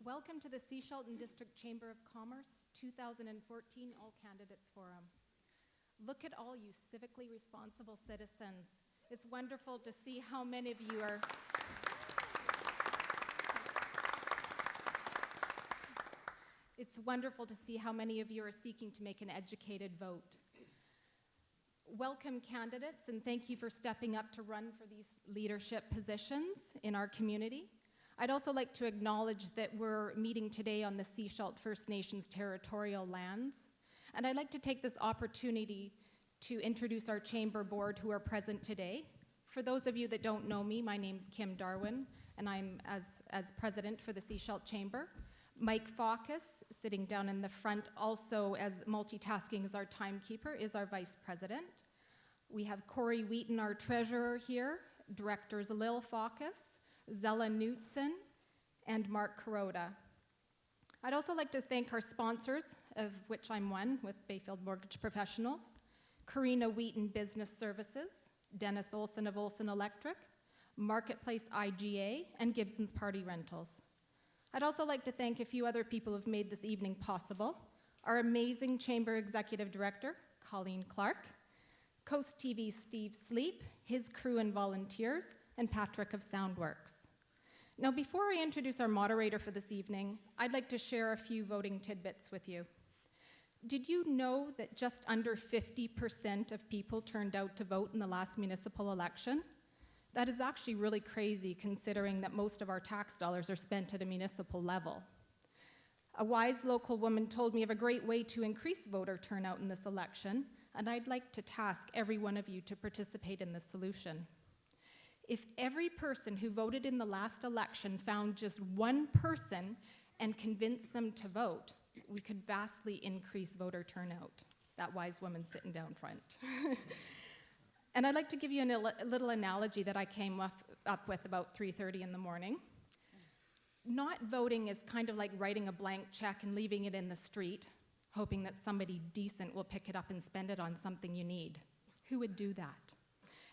Welcome to the Sechelt District Chamber of Commerce 2014 All Candidates Forum. Look at all you civically responsible citizens. It's wonderful to see how many of you are It's wonderful to see how many of you are seeking to make an educated vote. Welcome, candidates, and thank you for stepping up to run for these leadership positions in our community. I'd also like to acknowledge that we're meeting today on the Sechelt First Nations territorial lands, and I'd like to take this opportunity to introduce our chamber board who are present today. For those of you that don't know me, my name's Kim Darwin, and I'm as president for the Sechelt Chamber. Mike Faucus, sitting down in the front, also as multitasking as our timekeeper, is our vice president. We have Corey Wheaton, our treasurer here, directors Lil Faucus, Zella Knutson, and Mark Kuroda. I'd also like to thank our sponsors, of which I'm one, with Bayfield Mortgage Professionals, Karina Wheaton Business Services, Dennis Olson of Olson Electric, Marketplace IGA, and Gibson's Party Rentals. I'd also like to thank a few other people who've made this evening possible. Our amazing Chamber Executive Director, Colleen Clark, Coast TV Steve Sleep, his crew and volunteers, and Patrick of Soundworks. Now, before I introduce our moderator for this evening, I'd like to share a few voting tidbits with you. Did you know that just under 50% of people turned out to vote in the last municipal election? That is actually really crazy considering that most of our tax dollars are spent at a municipal level. A wise local woman told me of a great way to increase voter turnout in this election, and I'd like to task every one of you to participate in this solution. If every person who voted in the last election found just one person and convinced them to vote, we could vastly increase voter turnout. That wise woman sitting down front. And I'd like to give you a little analogy that I came up with about 3:30 in the morning. Not voting is kind of like writing a blank check and leaving it in the street, hoping that somebody decent will pick it up and spend it on something you need. Who would do that?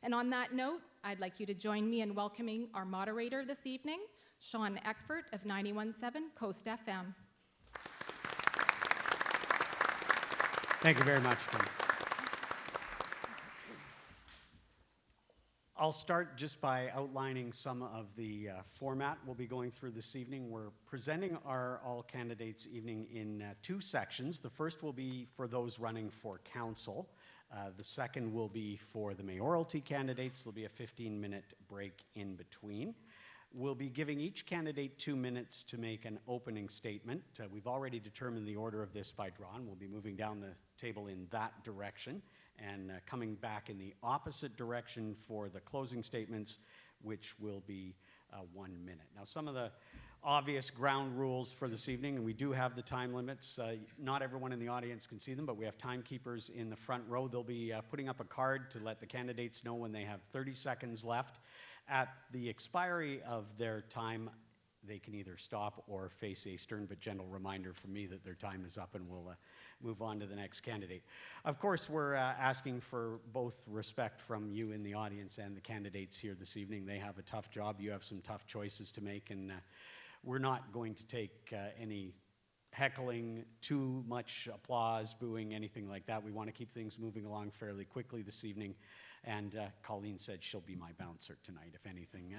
And on that note, I'd like you to join me in welcoming our moderator this evening, Sean Eckford of 91.7 Coast FM. Thank you very much, Kim. I'll start just by outlining some of the format we'll be going through this evening. We're presenting our all candidates evening in two sections. The first will be for those running for council. The second will be for the mayoralty candidates. There'll be a 15-minute break in between. We'll be giving each candidate 2 minutes to make an opening statement. We've already determined the order of this by draw, and we'll be moving down the table in that direction and coming back in the opposite direction for the closing statements, which will be 1 minute. Now, some of the obvious ground rules for this evening, and we do have the time limits. Not everyone in the audience can see them, but we have timekeepers in the front row. They'll be putting up a card to let the candidates know when they have 30 seconds left. At the expiry of their time, they can either stop or face a stern but gentle reminder from me that their time is up, and we'll move on to the next candidate. Of course, we're asking for both respect from you in the audience and the candidates here this evening. They have a tough job. You have some tough choices to make, and we're not going to take any heckling, too much applause, booing, anything like that. We want to keep things moving along fairly quickly this evening. And Colleen said she'll be my bouncer tonight if anything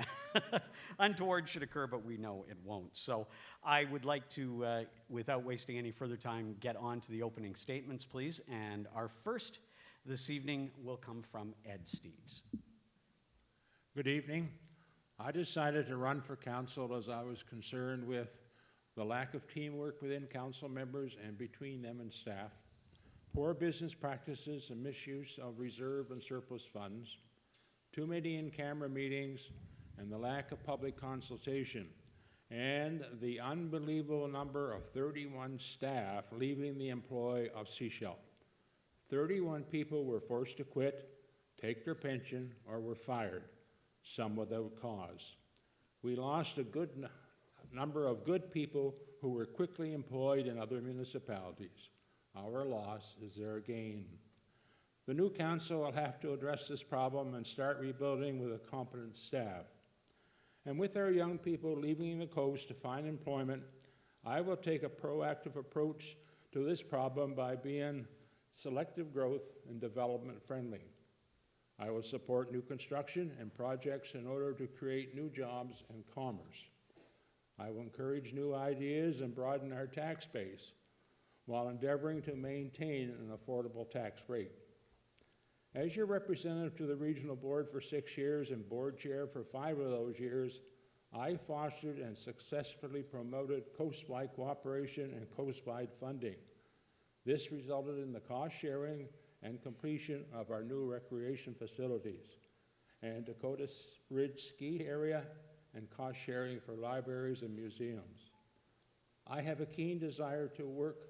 untoward should occur, but we know it won't. So I would like to, without wasting any further time, get on to the opening statements, please. And our first this evening will come from Ed Steeves. Good evening. I decided to run for council as I was concerned with the lack of teamwork within council members and between them and staff, poor business practices and misuse of reserve and surplus funds, too many in-camera meetings, and the lack of public consultation, and the unbelievable number of 31 staff leaving the employ of Sechelt. 31 people were forced to quit, take their pension, or were fired, some without cause. We lost a good number of good people who were quickly employed in other municipalities. Our loss is their gain. The new council will have to address this problem and start rebuilding with a competent staff. And with our young people leaving the coast to find employment, I will take a proactive approach to this problem by being selective growth and development friendly. I will support new construction and projects in order to create new jobs and commerce. I will encourage new ideas and broaden our tax base while endeavoring to maintain an affordable tax rate. As your representative to the Regional Board for 6 years and board chair for 5 of those years, I fostered and successfully promoted coast-wide cooperation and coast-wide funding. This resulted in the cost sharing and completion of our new recreation facilities and Dakota Ridge ski area and cost sharing for libraries and museums. I have a keen desire to work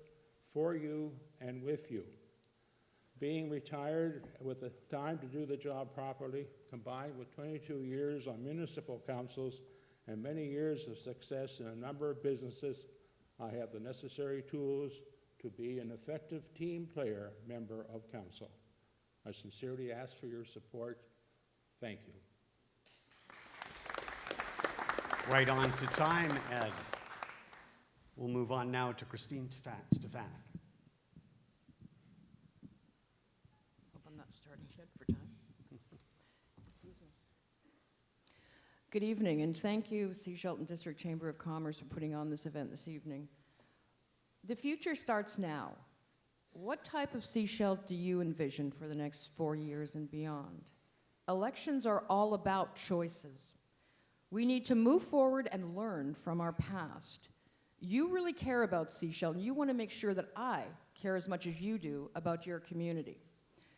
for you and with you. Being retired with the time to do the job properly, combined with 22 years on municipal councils and many years of success in a number of businesses, I have the necessary tools to be an effective team player member of council. I sincerely ask for your support. Thank you. Right on to time, Ed. We'll move on now to Christine Stefanik. Hope I'm not starting yet for time. Excuse me. Good evening, and thank you, Sechelt District Chamber of Commerce, for putting on this event this evening. The future starts now. What type of Sechelt do you envision for the next 4 years and beyond? Elections are all about choices. We need to move forward and learn from our past. You really care about Sechelt, and you want to make sure that I care as much as you do about your community.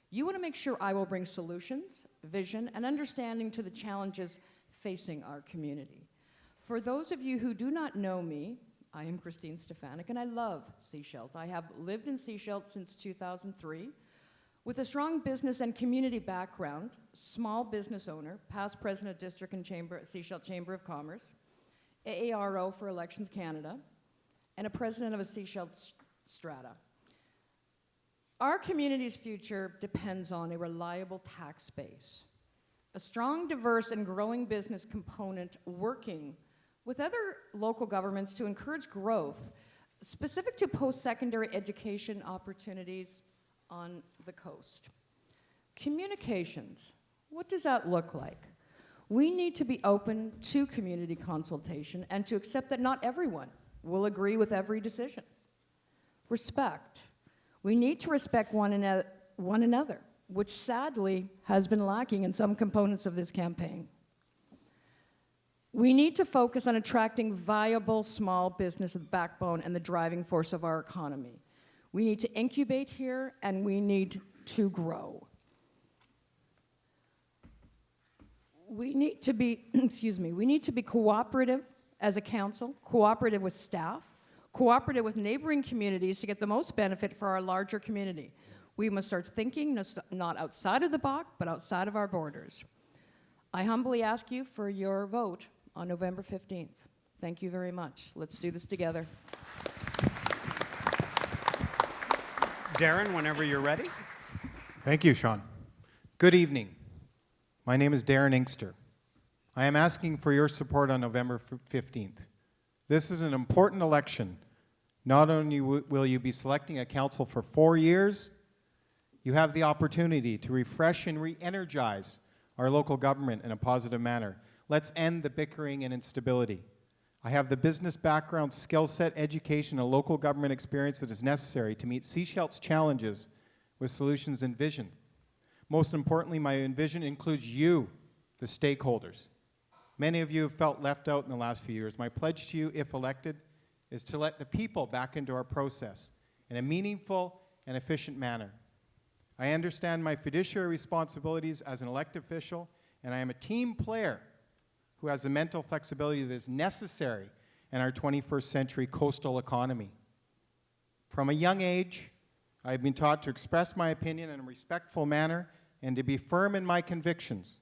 You want to make sure I will bring solutions, vision, and understanding to the challenges facing our community. For those of you who do not know me, I am Christine Stefanik, and I love Sechelt. I have lived in Sechelt since 2003. With a strong business and community background, small business owner, past president of District and Sechelt Chamber of Commerce, AARO for Elections Canada, and a president of a Sechelt strata. Our community's future depends on a reliable tax base, a strong, diverse, and growing business component working with other local governments to encourage growth specific to post-secondary education opportunities on the coast. Communications, what does that look like? We need to be open to community consultation and to accept that not everyone will agree with every decision. Respect. We need to respect one another, which sadly has been lacking in some components of this campaign. We need to focus on attracting viable small business, the backbone and the driving force of our economy. We need to incubate here, and we need to grow. We need to be, we need to be cooperative as a council, cooperative with staff, cooperative with neighboring communities to get the most benefit for our larger community. We must start thinking not outside of the box, but outside of our borders. I humbly ask you for your vote on November 15th. Thank you very much. Let's do this together. Darren, whenever you're ready. Thank you, Sean. Good evening. My name is Darren Inkster. I am asking for your support on November 15th. This is an important election. Not only will you be selecting a council for 4 years, you have the opportunity to refresh and re-energize our local government in a positive manner. Let's end the bickering and instability. I have the business background, skill set, education, and local government experience that is necessary to meet Sechelt's challenges with solutions and vision. Most importantly, my vision includes you, the stakeholders. Many of you have felt left out in the last few years. My pledge to you, if elected, is to let the people back into our process in a meaningful and efficient manner. I understand my fiduciary responsibilities as an elected official, and I am a team player who has the mental flexibility that is necessary in our 21st century coastal economy. From a young age, I have been taught to express my opinion in a respectful manner and to be firm in my convictions.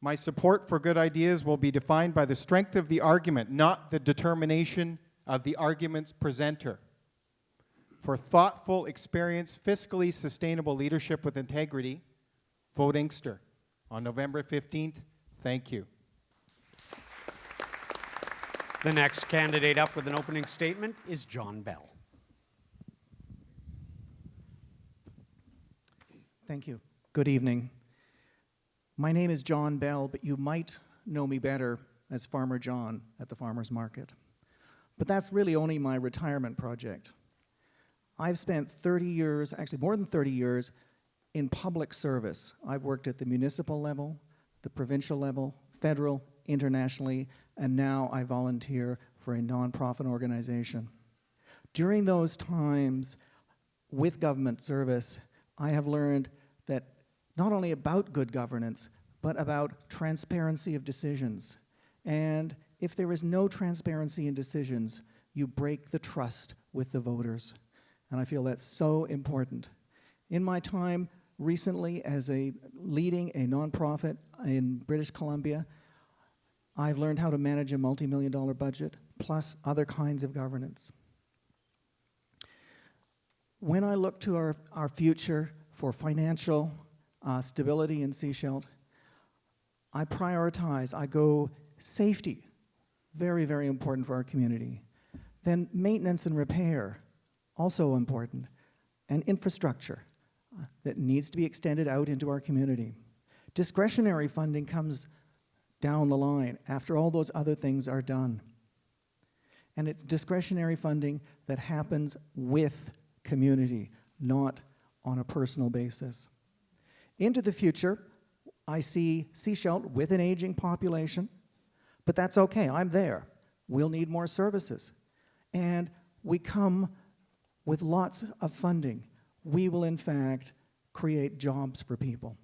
My support for good ideas will be defined by the strength of the argument, not the determination of the argument's presenter. For thoughtful, experienced, fiscally sustainable leadership with integrity, vote Inkster. On November 15th, thank you. The next candidate up with an opening statement is John Bell. Thank you. Good evening. My name is John Bell, but you might know me better as Farmer John at the farmer's market. But that's really only my retirement project. I've spent 30 years, actually more than 30 years, in public service. I've worked at the municipal level, the provincial level, federal, internationally, and now I volunteer for a nonprofit organization. During those times with government service, I have learned that not only about good governance, but about transparency of decisions. And if there is no transparency in decisions, you break the trust with the voters. And I feel that's so important. In my time recently as leading a nonprofit in British Columbia, I've learned how to manage a multi-million-dollar budget, plus other kinds of governance. When I look to our future for financial stability in Sechelt, I prioritize, I go safety, very, very important for our community. Then maintenance and repair, also important. And infrastructure that needs to be extended out into our community. Discretionary funding comes down the line after all those other things are done. And it's discretionary funding that happens with community, not on a personal basis. Into the future, I see Sechelt with an aging population, but that's okay, I'm there. We'll need more services. And we come with lots of funding. We will, in fact, create jobs for people.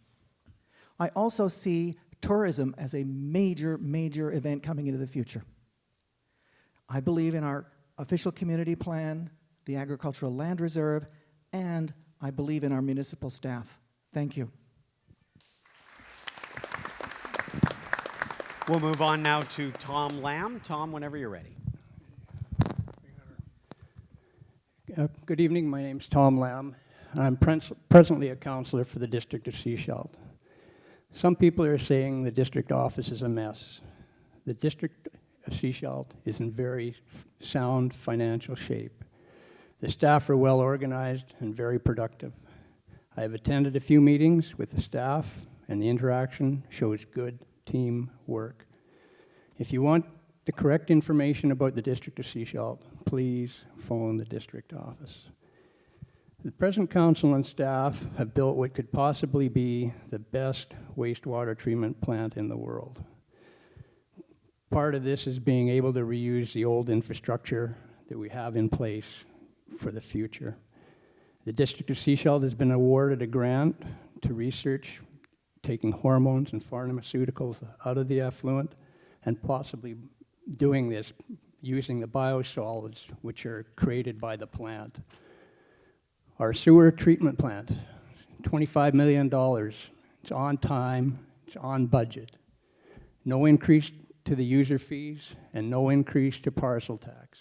I also see tourism as a major, major event coming into the future. I believe in our official community plan, the agricultural land reserve, and I believe in our municipal staff. Thank you. We'll move on now to Tom Lamb. Tom, whenever you're ready. Good evening. My name's Tom Lamb. I'm presently a councillor for the district of Sechelt. Some people are saying the district office is a mess. The district of Sechelt is in very sound financial shape. The staff are well organized and very productive. I have attended a few meetings with the staff, and the interaction shows good team work. If you want the correct information about the district of Sechelt, please phone the district office. The present council and staff have built what could possibly be the best wastewater treatment plant in the world. Part of this is being able to reuse the old infrastructure that we have in place for the future. The district of Sechelt has been awarded a grant to research taking hormones and pharmaceuticals out of the effluent and possibly doing this using the biosolids which are created by the plant. Our sewer treatment plant, $25 million. It's on time, it's on budget. No increase to the user fees and no increase to parcel tax.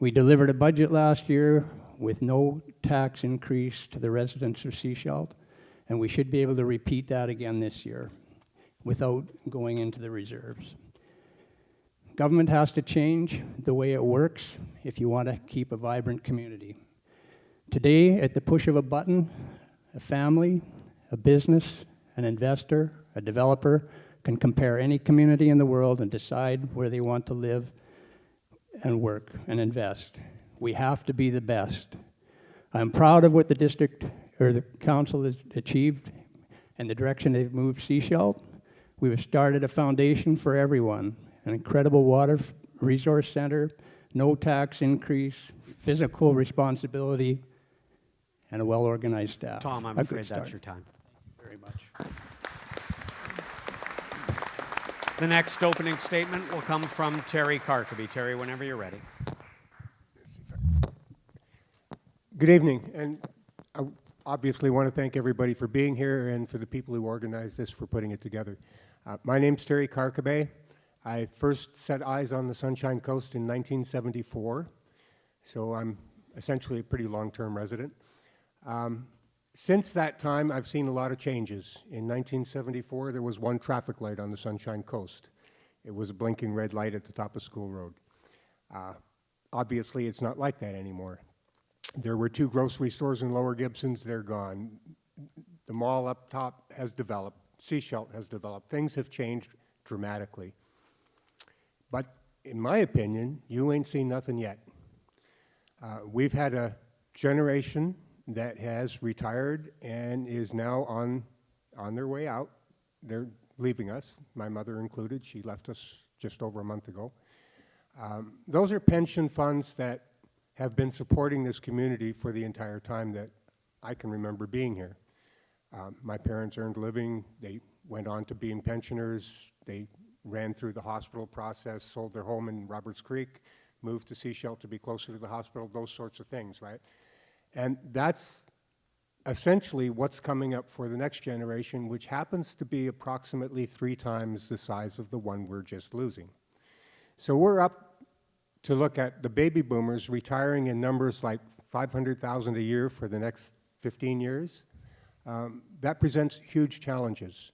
We delivered a budget last year with no tax increase to the residents of Sechelt, and we should be able to repeat that again this year without going into the reserves. Government has to change the way it works if you want to keep a vibrant community. Today, at the push of a button, a family, a business, an investor, a developer can compare any community in the world and decide where they want to live and work and invest. We have to be the best. I'm proud of what the district or the council has achieved and the direction they've moved Sechelt. We've started a foundation for everyone, an incredible water resource center, no tax increase, physical responsibility, and a well-organized staff. Tom, I'm afraid that's your time. Very much. The next opening statement will come from Terry Carkaby. Terry, whenever you're ready. Good evening, and I obviously want to thank everybody for being here and for the people who organized this for putting it together. My name's Terry Carkaby. I first set eyes on the Sunshine Coast in 1974, so I'm essentially a pretty long-term resident. Since that time, I've seen a lot of changes. In 1974, there was one traffic light on the Sunshine Coast. it was a blinking red light at the top of School Road. Obviously, it's not like that anymore. There were 2 grocery stores in Lower Gibsons, they're gone. The mall up top has developed, Sechelt has developed. Things have changed dramatically. But in my opinion, you ain't seen nothing yet. We've had a generation that has retired and is now on their way out. They're leaving us, my mother included. She left us just over a month ago. Those are pension funds that have been supporting this community for the entire time that I can remember being here. My parents earned a living. They went on to being pensioners. They ran through the hospital process, sold their home in Roberts Creek, moved to Sechelt to be closer to the hospital, those sorts of things, right? And that's essentially what's coming up for the next generation, which happens to be approximately 3 times the size of the one we're just losing. So we're up to look at the baby boomers retiring in numbers like 500,000 a year for the next 15 years. That presents huge challenges.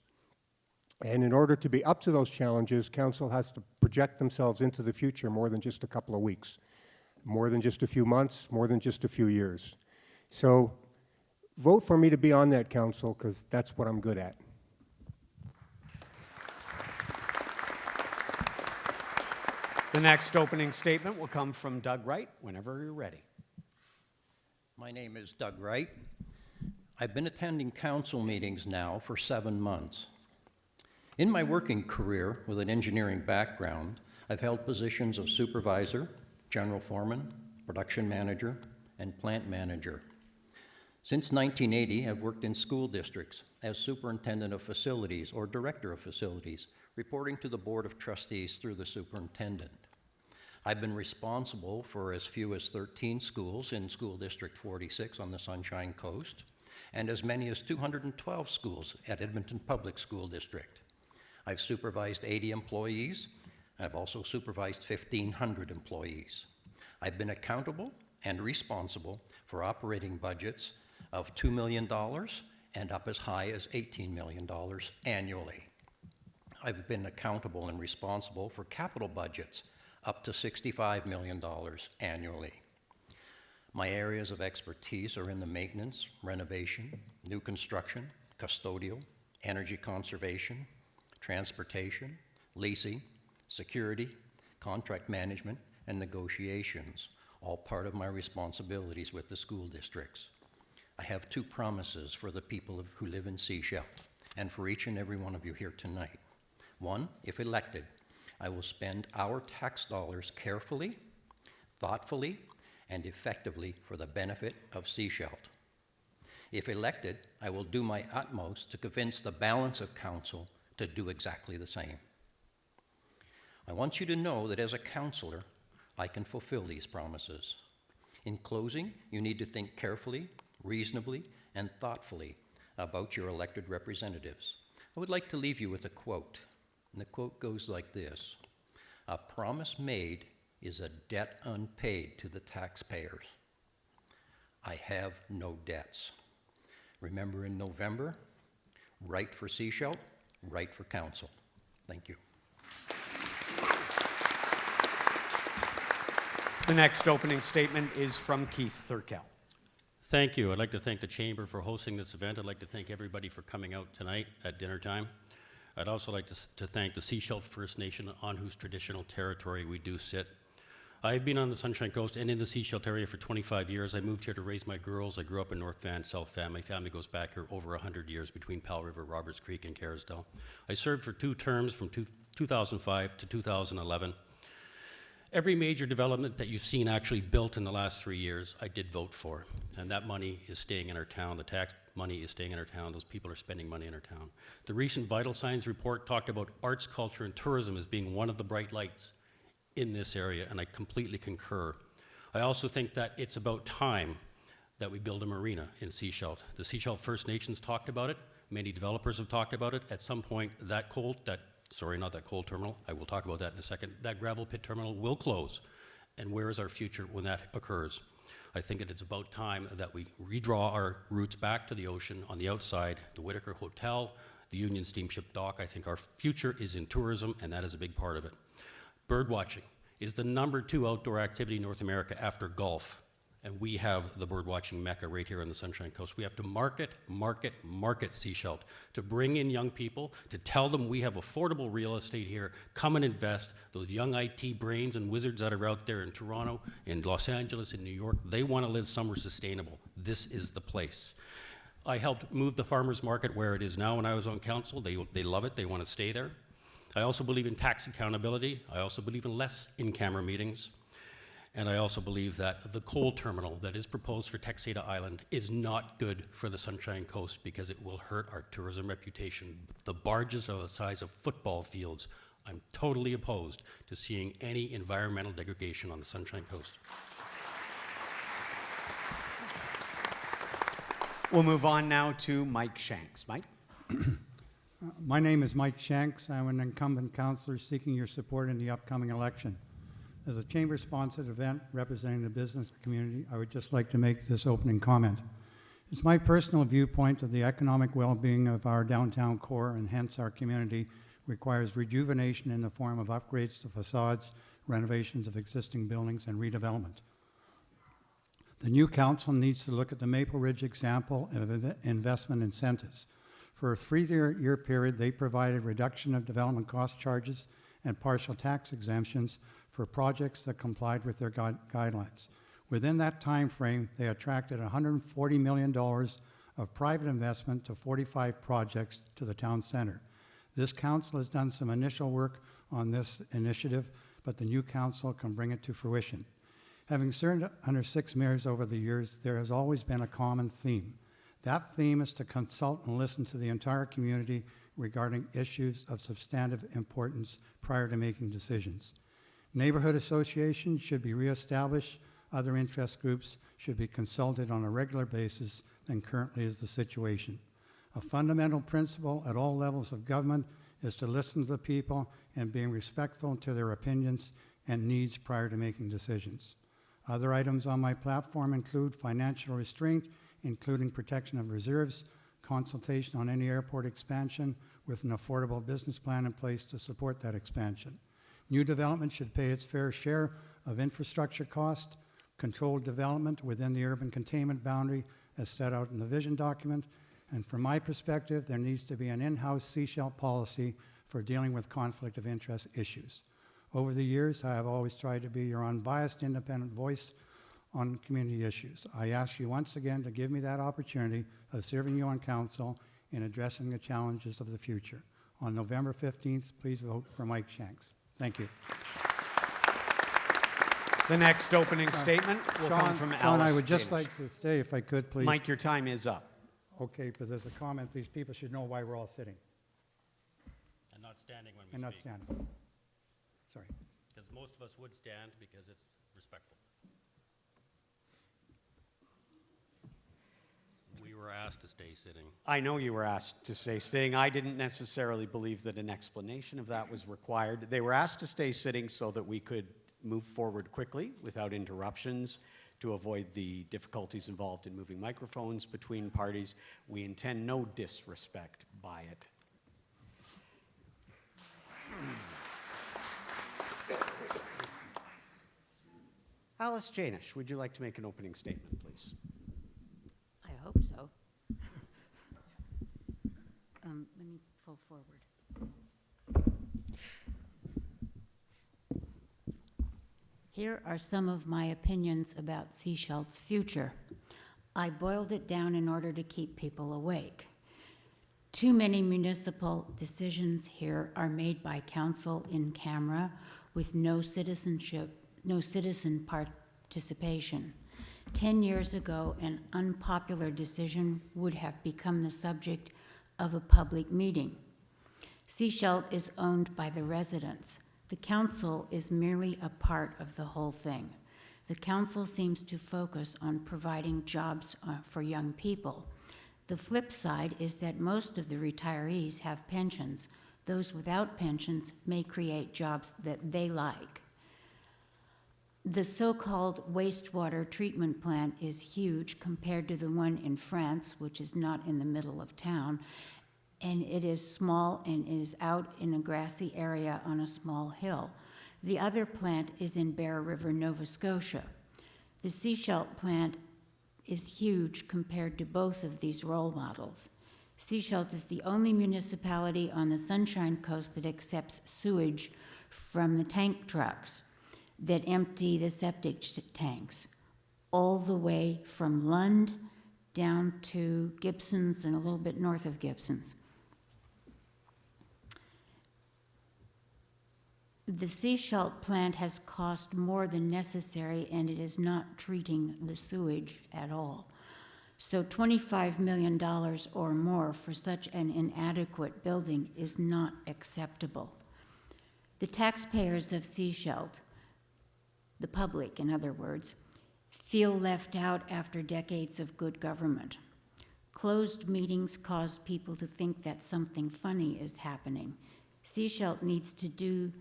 And in order to be up to those challenges, council has to project themselves into the future more than just a couple of weeks, more than just a few months, more than just a few years. So vote for me to be on that council, because that's what I'm good at. The next opening statement will come from Doug Wright, whenever you're ready. My name is Doug Wright. I've been attending council meetings now for 7 months. In my working career with an engineering background, I've held positions of supervisor, general foreman, production manager, and plant manager. Since 1980, I've worked in school districts as superintendent of facilities or director of facilities, reporting to the Board of Trustees through the superintendent. I've been responsible for as few as 13 schools in School District 46 on the Sunshine Coast, and as many as 212 schools at Edmonton Public School District. I've supervised 80 employees, and I've also supervised 1,500 employees. I've been accountable and responsible for operating budgets of $2 million and up as high as $18 million annually. I've been accountable and responsible for capital budgets up to $65 million annually. My areas of expertise are in the maintenance, renovation, new construction, custodial, energy conservation, transportation, leasing, security, contract management, and negotiations, all part of my responsibilities with the school districts. I have 2 promises for the people who live in Sechelt, and for each and every one of you here tonight. 1, if elected, I will spend our tax dollars carefully, thoughtfully, and effectively for the benefit of Sechelt. If elected, I will do my utmost to convince the balance of council to do exactly the same. I want you to know that as a councillor, I can fulfill these promises. In closing, you need to think carefully, reasonably, and thoughtfully about your elected representatives. I would like to leave you with a quote, and the quote goes like this: "A promise made is a debt unpaid to the taxpayers. I have no debts." Remember in November, right for Sechelt, right for council. Thank you. The next opening statement is from Keith Thurkel. Thank you. I'd like to thank the Chamber for hosting this event. I'd like to thank everybody for coming out tonight at dinner time. I'd also like to thank the Sechelt First Nation on whose traditional territory we do sit. I've been on the Sunshine Coast and in the Sechelt area for 25 years. I moved here to raise my girls. I grew up in North Van, South Van. My family goes back here over 100 years between Powell River, Roberts Creek, and Kerrisdale. I served for 2 terms from 2005 to 2011. Every major development that you've seen actually built in the last 3 years, I did vote for. And that money is staying in our town. The tax money is staying in our town. Those people are spending money in our town. The recent Vital Signs report talked about arts, culture, and tourism as being one of the bright lights in this area, and I completely concur. I also think that it's about time that we build a marina in Sechelt. The Sechelt First Nations talked about it. Many developers have talked about it. At some point, not that coal terminal, I will talk about that in a second, that gravel pit terminal will close. And where is our future when that occurs? I think it is about time that we redraw our roots back to the ocean on the outside. The Whitaker Hotel the Union Steamship Dock. I think our future is in tourism, and that is a big part of it. Bird watching is the #2 outdoor activity in North America after golf. And we have the bird watching mecca right here on the Sunshine Coast. We have to market Sechelt, to bring in young people, to tell them we have affordable real estate here, come and invest. Those young IT brains and wizards that are out there in Toronto, in Los Angeles, in New York, they want to live somewhere sustainable. This is the place. I helped move the farmers market where it is now when I was on council. They love it, they want to stay there. I also believe in tax accountability. I also believe in less in-camera meetings. And I also believe that the coal terminal that is proposed for Texada Island is not good for the Sunshine Coast because it will hurt our tourism reputation. The barges are the size of football fields. I'm totally opposed to seeing any environmental degradation on the Sunshine Coast. We'll move on now to Mike Shanks. Mike? My name is Mike Shanks. I'm an incumbent councillor seeking your support in the upcoming election. As a chamber-sponsored event representing the business community, I would just like to make this opening comment. It's my personal viewpoint that the economic well-being of our downtown core and hence our community requires rejuvenation in the form of upgrades to facades, renovations of existing buildings, and redevelopment. The new council needs to look at the Maple Ridge example of investment incentives. For a 3-year period, they provided reduction of development cost charges and partial tax exemptions for projects that complied with their guidelines. Within that time frame, they attracted $140 million of private investment to 45 projects to the town center. This council has done some initial work on this initiative, but the new council can bring it to fruition. Having served under 6 mayors over the years, there has always been a common theme. That theme is to consult and listen to the entire community regarding issues of substantive importance prior to making decisions. Neighborhood associations should be reestablished. Other interest groups should be consulted on a regular basis than currently is the situation. A fundamental principle at all levels of government is to listen to the people and being respectful to their opinions and needs prior to making decisions. Other items on my platform include financial restraint, including protection of reserves, consultation on any airport expansion with an affordable business plan in place to support that expansion. New development should pay its fair share of infrastructure cost, controlled development within the urban containment boundary as set out in the vision document, and from my perspective, there needs to be an in-house Sechelt policy for dealing with conflict of interest issues. Over the years, I have always tried to be your unbiased, independent voice on community issues. I ask you once again to give me that opportunity of serving you on council in addressing the challenges of the future. On November 15th, please vote for Mike Shanks. Thank you. The next opening statement will come from Alice. Sean, I would just Janish. like to say, if I could, please. Mike, your time is up. Okay, because there's a comment, these people should know why we're all sitting And not standing when we and not speak. standing. Sorry. Because most of us would stand because it's respectful. We were asked to stay sitting. I know you were asked to stay sitting. I didn't necessarily believe that an explanation of that was required. They were asked to stay sitting so that we could move forward quickly without interruptions to avoid the difficulties involved in moving microphones between parties. We intend no disrespect by it. Alice Janish, would you like to make an opening statement, please? I hope so. Let me pull forward. Here are some of my opinions about Sechelt's future. I boiled it down in order to keep people awake. Too many municipal decisions here are made by council in camera with no citizen participation. 10 years ago, an unpopular decision would have become the subject of a public meeting. Sechelt is owned by the residents. The council is merely a part of the whole thing. The council seems to focus on providing jobs for young people. The flip side is that most of the retirees have pensions. Those without pensions may create jobs that they like. The so-called wastewater treatment plant is huge compared to the one in France, which is not in the middle of town, and it is small and is out in a grassy area on a small hill. The other plant is in Bear River, Nova Scotia. The Sechelt plant is huge compared to both of these role models. Sechelt is the only municipality on the Sunshine Coast that accepts sewage from the tank trucks that empty the septic tanks, all the way from Lund down to Gibson's and a little bit north of Gibson's. The Sechelt plant has cost more than necessary, and it is not treating the sewage at all. So $25 million or more for such an inadequate building is not acceptable. The taxpayers of Sechelt, the public in other words, feel left out after decades of good government. Closed meetings cause people to think that something funny is happening. Sechelt needs to do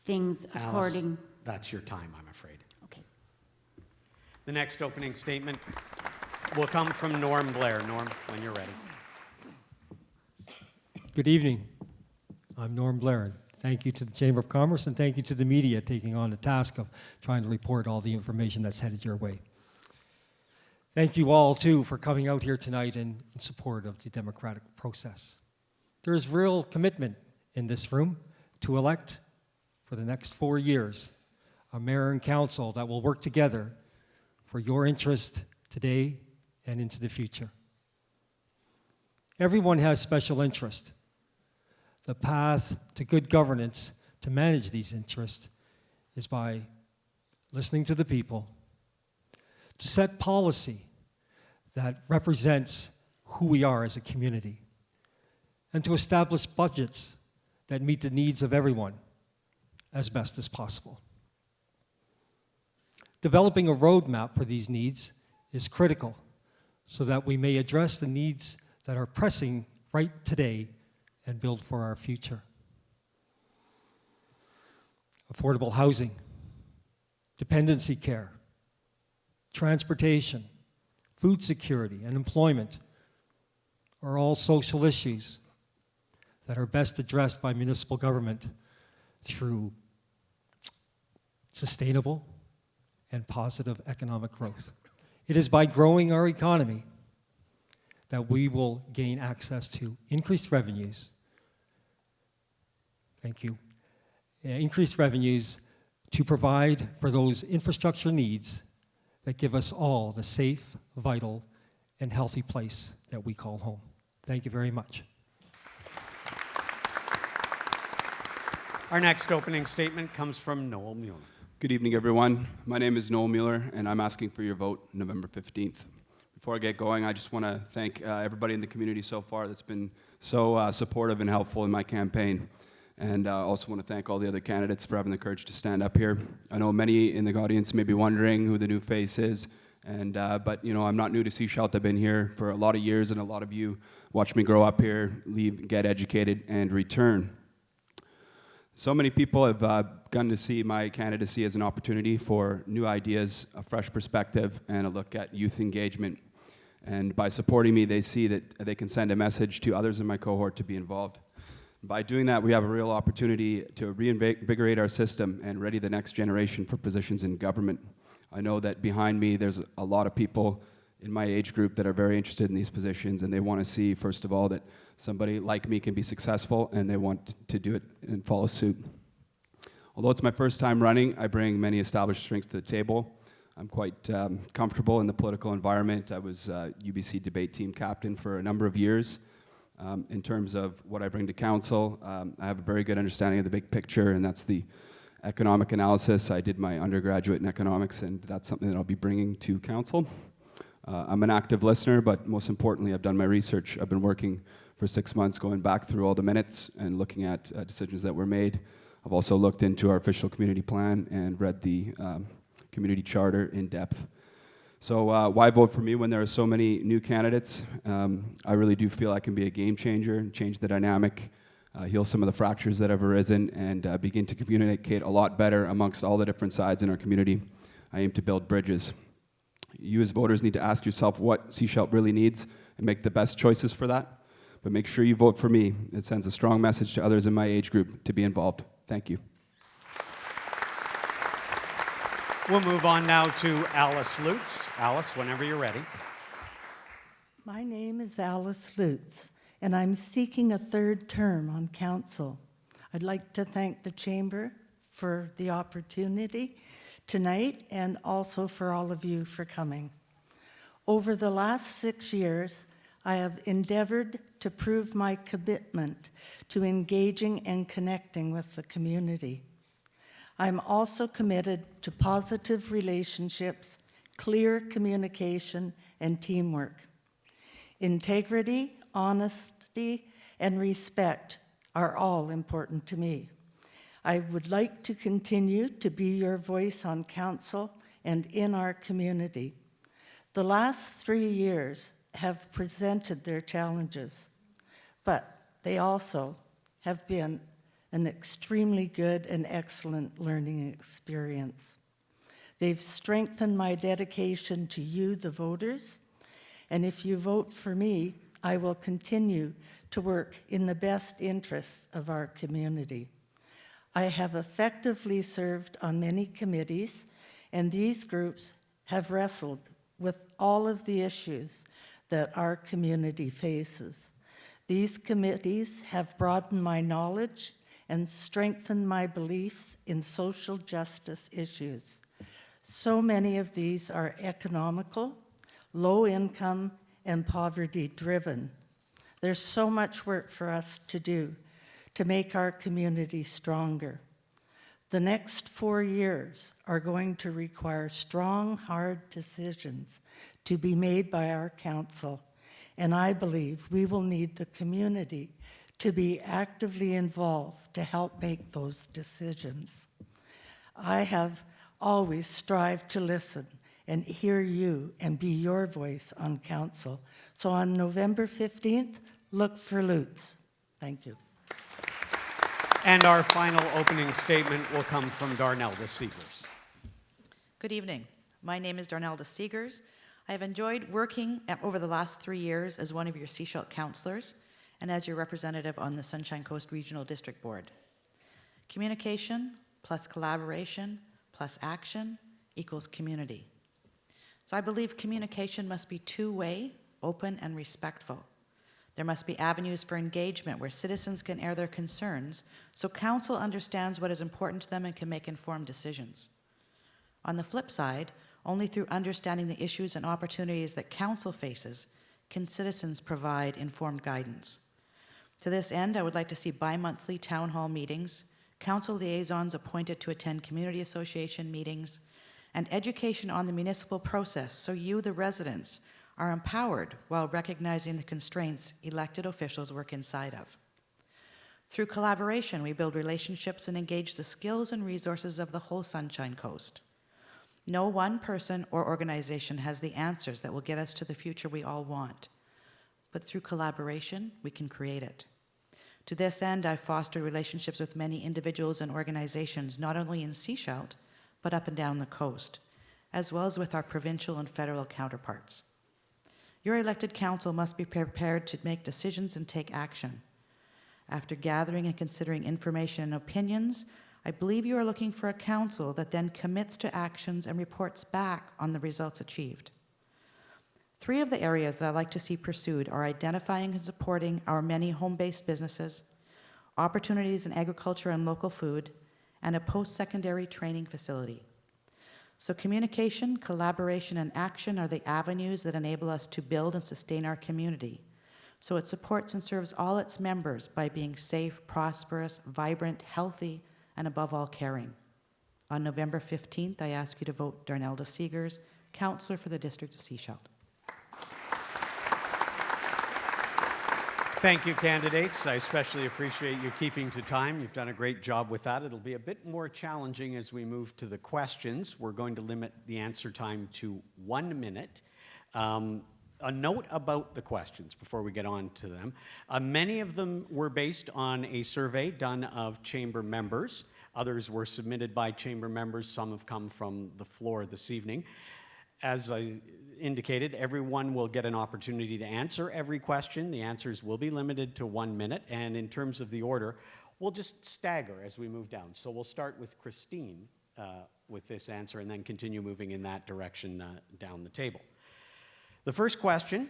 things according... Alice, that's your time, I'm afraid. Okay. The next opening statement will come from Norm Blair. Norm, when you're ready. Good evening. I'm Norm Blair. Thank you to the Chamber of Commerce, and thank you to the media taking on the task of trying to report all the information that's headed your way. Thank you all, too, for coming out here tonight in support of the democratic process. There is real commitment in this room to elect, for the next 4 years, a mayor and council that will work together for your interest today and into the future. Everyone has special interest. The path to good governance to manage these interests is by listening to the people, to set policy that represents who we are as a community, and to establish budgets that meet the needs of everyone as best as possible. Developing a roadmap for these needs is critical so that we may address the needs that are pressing right today and build for our future. Affordable housing, dependency care, transportation, food security, and employment are all social issues that are best addressed by municipal government through sustainable and positive economic growth. It is by growing our economy that we will gain access to increased revenues. Thank you. Increased revenues to provide for those infrastructure needs that give us all the safe, vital, and healthy place that we call home. Thank you very much. Our next opening statement comes from Noel Mueller. Good evening, everyone. My name is Noel Mueller, and I'm asking for your vote November 15th. Before I get going, I just want to thank everybody in the community so far that's been so supportive and helpful in my campaign. And I also want to thank all the other candidates for having the courage to stand up here. I know many in the audience may be wondering who the new face is, but you know, I'm not new to Sechelt. I've been here for a lot of years, and a lot of you watch me grow up here, leave, get educated, and return. So many people have begun to see my candidacy as an opportunity for new ideas, a fresh perspective, and a look at youth engagement. And by supporting me, they see that they can send a message to others in my cohort to be involved. By doing that, we have a real opportunity to reinvigorate our system and ready the next generation for positions in government. I know that behind me, there's a lot of people in my age group that are very interested in these positions, and they want to see, first of all, that somebody like me can be successful, and they want to do it and follow suit. Although it's my first time running, I bring many established strengths to the table. I'm quite comfortable in the political environment. I was UBC debate team captain for a number of years. In terms of what I bring to council, I have a very good understanding of the big picture, and that's the economic analysis. I did my undergraduate in economics, and that's something that I'll be bringing to council. I'm an active listener, but most importantly, I've done my research. I've been working for 6 months, going back through all the minutes and looking at decisions that were made. I've also looked into our official community plan and read the community charter in depth. So why vote for me when there are so many new candidates? I really do feel I can be a game changer and change the dynamic, heal some of the fractures that have arisen, and begin to communicate a lot better amongst all the different sides in our community. I aim to build bridges. You as voters need to ask yourself what Sechelt really needs and make the best choices for that. But make sure you vote for me. It sends a strong message to others in my age group to be involved. Thank you. We'll move on now to Alice Lutz. Alice, whenever you're ready. My name is Alice Lutz, and I'm seeking a third term on council. I'd like to thank the Chamber for the opportunity tonight and also for all of you for coming. Over the last 6 years, I have endeavored to prove my commitment to engaging and connecting with the community. I'm also committed to positive relationships, clear communication, and teamwork. Integrity, honesty, and respect are all important to me. I would like to continue to be your voice on council and in our community. The last 3 years have presented their challenges, but they also have been an extremely good and excellent learning experience. They've strengthened my dedication to you, the voters, and if you vote for me, I will continue to work in the best interests of our community. I have effectively served on many committees, and these groups have wrestled with all of the issues that our community faces. These committees have broadened my knowledge and strengthened my beliefs in social justice issues. So many of these are economical, low income, and poverty driven. There's so much work for us to do to make our community stronger. The next 4 years are going to require strong, hard decisions to be made by our council, and I believe we will need the community to be actively involved to help make those decisions. I have always strived to listen and hear you and be your voice on council. So on November 15th, look for Lutz. Thank you. And our final opening statement will come from Darnelda Seegers. Good evening. My name is Darnelda Seegers. I have enjoyed working over the last 3 years as one of your Sechelt councillors and as your representative on the Sunshine Coast Regional District Board. Communication plus collaboration plus action equals community. So I believe communication must be two-way, open, and respectful. There must be avenues for engagement where citizens can air their concerns so council understands what is important to them and can make informed decisions. On the flip side, only through understanding the issues and opportunities that council faces can citizens provide informed guidance. To this end, I would like to see bi-monthly town hall meetings, council liaisons appointed to attend community association meetings, and education on the municipal process so you, the residents, are empowered while recognizing the constraints elected officials work inside of. Through collaboration, we build relationships and engage the skills and resources of the whole Sunshine Coast. No one person or organization has the answers that will get us to the future we all want, but through collaboration, we can create it. To this end, I've fostered relationships with many individuals and organizations, not only in Sechelt, but up and down the coast, as well as with our provincial and federal counterparts. Your elected council must be prepared to make decisions and take action. After gathering and considering information and opinions, I believe you are looking for a council that then commits to actions and reports back on the results achieved. 3 of the areas that I'd like to see pursued are identifying and supporting our many home-based businesses, opportunities in agriculture and local food, and a post-secondary training facility. So communication, collaboration, and action are the avenues that enable us to build and sustain our community. So it supports and serves all its members by being safe, prosperous, vibrant, healthy, and above all, caring. On November 15th, I ask you to vote Darnelda Seegers, Councillor for the District of Sechelt. Thank you, candidates. I especially appreciate you keeping to time. You've done a great job with that. It'll be a bit more challenging as we move to the questions. We're going to limit the answer time to 1 minute. A note about the questions before we get on to them. Many of them were based on a survey done of chamber members. Others were submitted by chamber members. Some have come from the floor this evening. As I indicated, everyone will get an opportunity to answer every question. The answers will be limited to 1 minute, and in terms of the order, we'll just stagger as we move down. So we'll start with Christine with this answer and then continue moving in that direction down the table. The first question,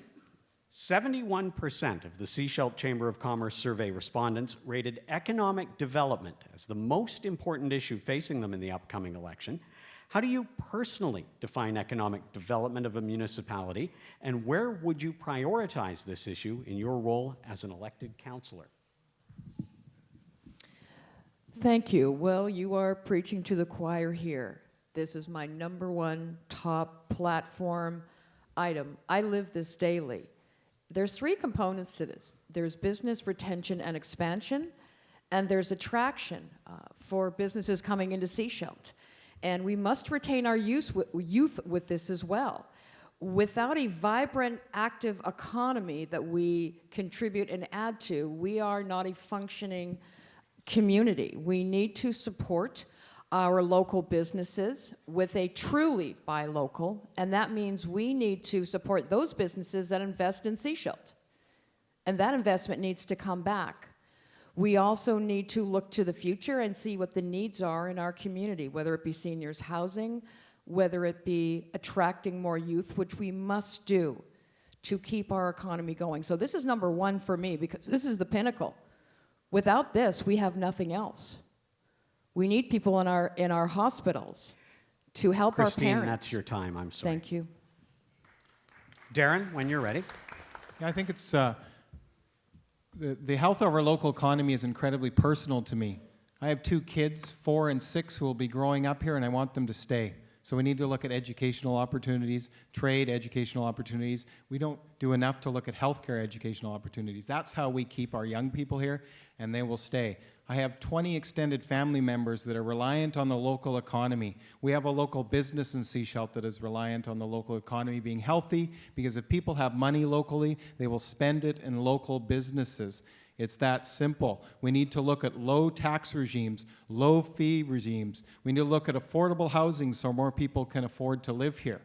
71% of the Sechelt Chamber of Commerce survey respondents rated economic development as the most important issue facing them in the upcoming election. How do you personally define economic development of a municipality, and where would you prioritize this issue in your role as an elected councillor? Thank you. Well, you are preaching to the choir here. This is my #1 top platform item. I live this daily. There's 3 components to this. There's business retention and expansion, and there's attraction for businesses coming into Sechelt. And we must retain our youth with this as well. Without a vibrant, active economy that we contribute and add to, we are not a functioning community. We need to support our local businesses with a truly buy local, and that means we need to support those businesses that invest in Sechelt. And that investment needs to come back. We also need to look to the future and see what the needs are in our community, whether it be seniors housing, whether it be attracting more youth, which we must do to keep our economy going. So this is #1 for me because this is the pinnacle. Without this, we have nothing else. We need people in our hospitals to help our parents. Christine, that's your time. I'm sorry. Thank you. Darren, when you're ready. Yeah, I think it's the health of our local economy is incredibly personal to me. I have 2 kids, 4 and 6, who will be growing up here, and I want them to stay. So we need to look at educational opportunities, trade educational opportunities. We don't do enough to look at healthcare educational opportunities. That's how we keep our young people here, and they will stay. I have 20 extended family members that are reliant on the local economy. We have a local business in Sechelt that is reliant on the local economy being healthy, because if people have money locally, they will spend it in local businesses. It's that simple. We need to look at low tax regimes, low fee regimes. We need to look at affordable housing so more people can afford to live here.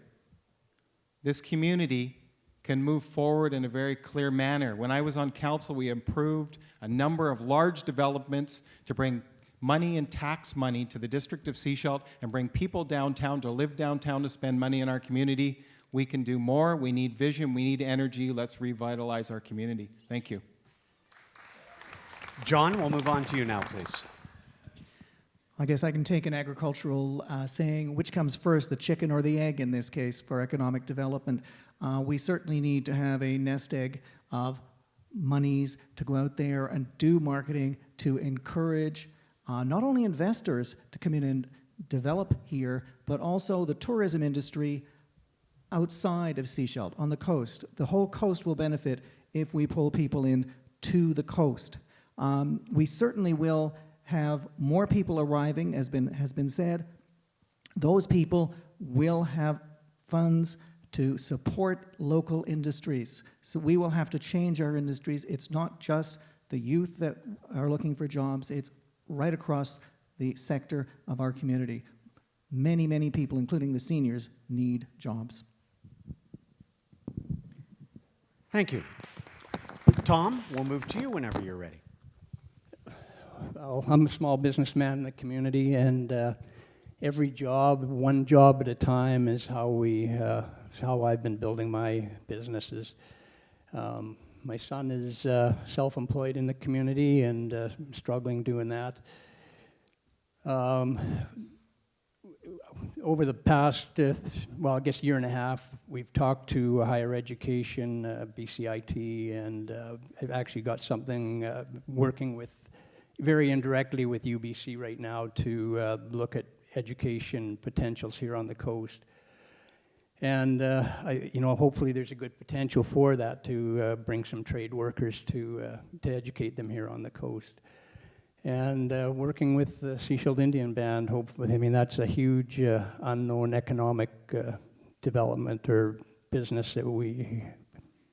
This community can move forward in a very clear manner. When I was on council, we improved a number of large developments to bring money and tax money to the district of Sechelt and bring people downtown to live downtown, to spend money in our community. We can do more. We need vision. We need energy. Let's revitalize our community. Thank you. John, we'll move on to you now, please. I guess I can take an agricultural saying, which comes first, the chicken or the egg in this case for economic development. We certainly need to have a nest egg of monies to go out there and do marketing to encourage not only investors to come in and develop here, but also the tourism industry outside of Sechelt, on the coast. The whole coast will benefit if we pull people in to the coast. We certainly will have more people arriving, as has been said. Those people will have funds to support local industries. So we will have to change our industries. It's not just the youth that are looking for jobs, it's right across the sector of our community. Many, many people, including the seniors, need jobs. Thank you. Tom, we'll move to you whenever you're ready. Well, I'm a small businessman in the community, and every job, one job at a time, is how I've been building my businesses. My son is self-employed in the community and struggling doing that. Over the past, well, I guess year and a half, we've talked to higher education, BCIT, and I've actually got something working with very indirectly with UBC right now to look at education potentials here on the coast. And hopefully there's a good potential for that to bring some trade workers to educate them here on the coast. And working with the Sechelt Indian Band, hopefully, I mean, that's a huge unknown economic development or business that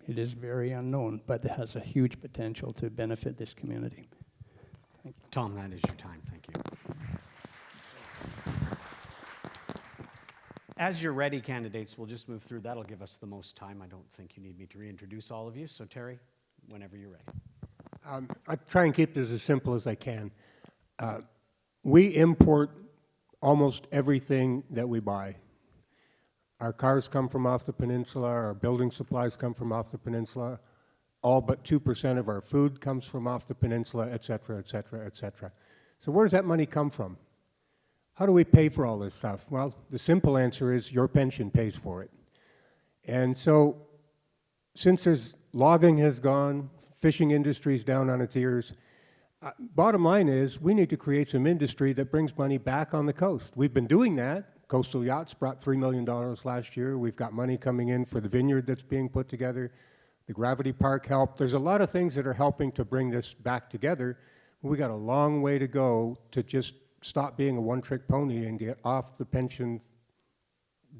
it is very unknown, but it has a huge potential to benefit this community. Tom, that is your time. Thank you. As you're ready, candidates, we'll just move through. That'll give us the most time. I don't think you need me to reintroduce all of you. So Terry, whenever you're ready. I try and keep this as simple as I can. We import almost everything that we buy. Our cars come from off the peninsula, our building supplies come from off the peninsula, all but 2% of our food comes from off the peninsula, et cetera, et cetera, et cetera. So where does that money come from? How do we pay for all this stuff? Well, the simple answer is your pension pays for it. And so since logging has gone, fishing industry's down on its ears, bottom line is we need to create some industry that brings money back on the coast. We've been doing that. Coastal Yachts brought $3 million last year. We've got money coming in for the vineyard that's being put together. The Gravity Park helped. There's a lot of things that are helping to bring this back together. We got a long way to go to just stop being a one-trick pony and get off the pension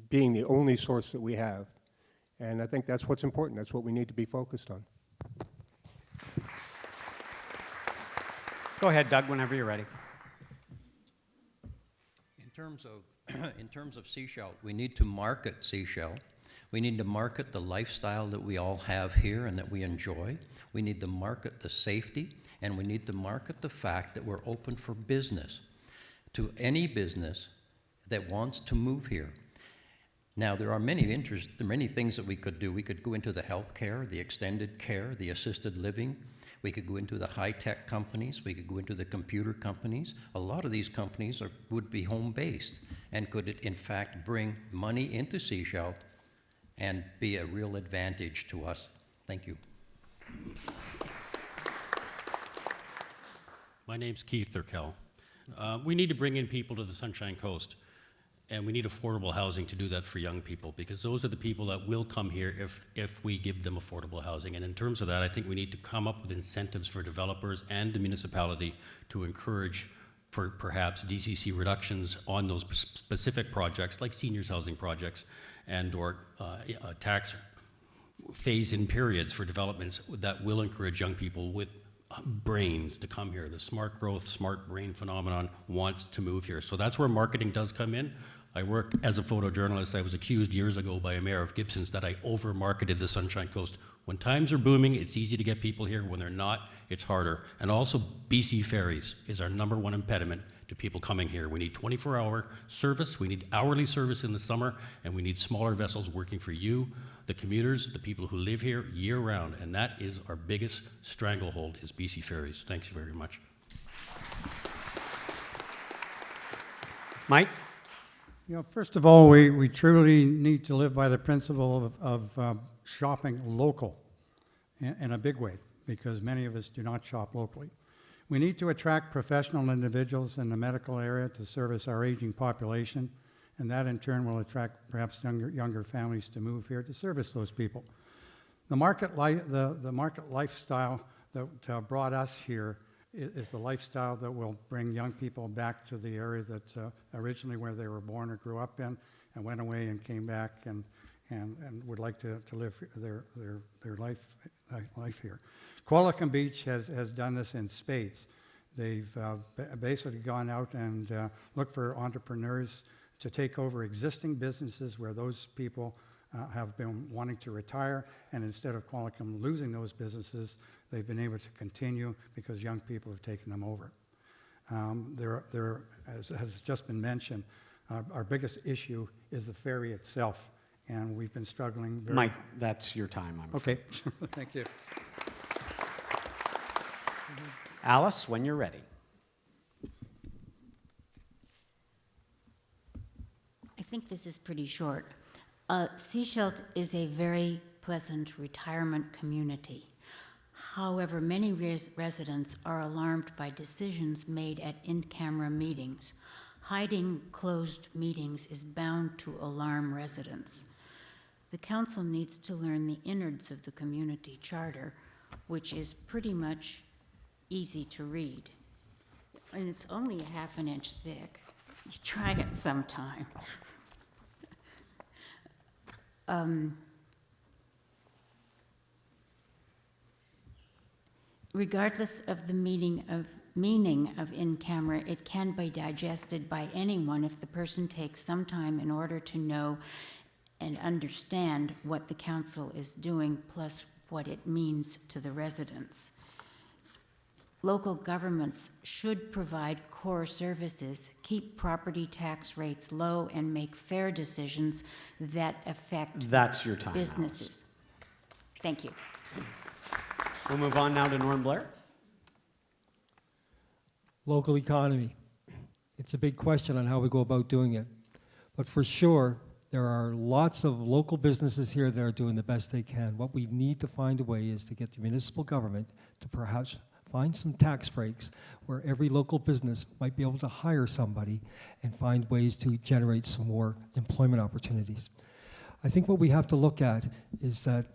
being the only source that we have. And I think that's what's important. That's what we need to be focused on. Go ahead, Doug, whenever you're ready. In terms of Sechelt, we need to market Sechelt. We need to market the lifestyle that we all have here and that we enjoy. We need to market the safety, and we need to market the fact that we're open for business to any business that wants to move here. Now, there are many things that we could do. We could go into the healthcare, the extended care, the assisted living. We could go into the high-tech companies. We could go into the computer companies. A lot of these companies would be home-based and could, in fact, bring money into Sechelt and be a real advantage to us. Thank you. My name's Keith Thurkel. We need to bring in people to the Sunshine Coast, and we need affordable housing to do that for young people, because those are the people that will come here if we give them affordable housing. And in terms of that, I think we need to come up with incentives for developers and the municipality to encourage for perhaps DCC reductions on those specific projects, like seniors housing projects, and or tax phase-in periods for developments that will encourage young people with brains to come here. The smart growth, smart brain phenomenon wants to move here. So that's where marketing does come in. I work as a photojournalist. I was accused years ago by a mayor of Gibson's that I over-marketed the Sunshine Coast. When times are booming, it's easy to get people here. When they're not, it's harder. And also, BC Ferries is our #1 impediment to people coming here. We need 24-hour service, we need hourly service in the summer, and we need smaller vessels working for you, the commuters, the people who live here year-round. And that is our biggest stranglehold, is BC Ferries. Thank you very much. Mike? You know, first of all, we truly need to live by the principle of shopping local in a big way, because many of us do not shop locally. We need to attract professional individuals in the medical area to service our aging population, and that in turn will attract perhaps younger families to move here to service those people. The market lifestyle that brought us here is the lifestyle that will bring young people back to the area that originally where they were born or grew up in, and went away and came back and would like to live their life here. Qualicum Beach has done this in spades. They've basically gone out and looked for entrepreneurs to take over existing businesses where those people have been wanting to retire, and instead of Qualicum losing those businesses, they've been able to continue because young people have taken them over. As has just been mentioned, our biggest issue is the ferry itself, and we've been struggling very... Mike, that's your time, I'm afraid. Okay, thank you. Alice, when you're ready. I think this is pretty short. Sechelt is a very pleasant retirement community. However, many residents are alarmed by decisions made at in-camera meetings. Hiding closed meetings is bound to alarm residents. The council needs to learn the innards of the community charter, which is pretty much easy to read. And it's only a ½ an inch thick. You try it sometime. Regardless of the meaning of meaning of in camera, it can be digested by anyone if the person takes some time in order to know and understand what the council is doing, plus what it means to the residents. Local governments should provide core services, keep property tax rates low, and make fair decisions that affect That's your time, businesses. Thank you. We'll move on now to Norm Blair. Local economy. It's a big question on how we go about doing it. But for sure, there are lots of local businesses here that are doing the best they can. What we need to find a way is to get the municipal government to perhaps find some tax breaks where every local business might be able to hire somebody and find ways to generate some more employment opportunities. I think what we have to look at is that,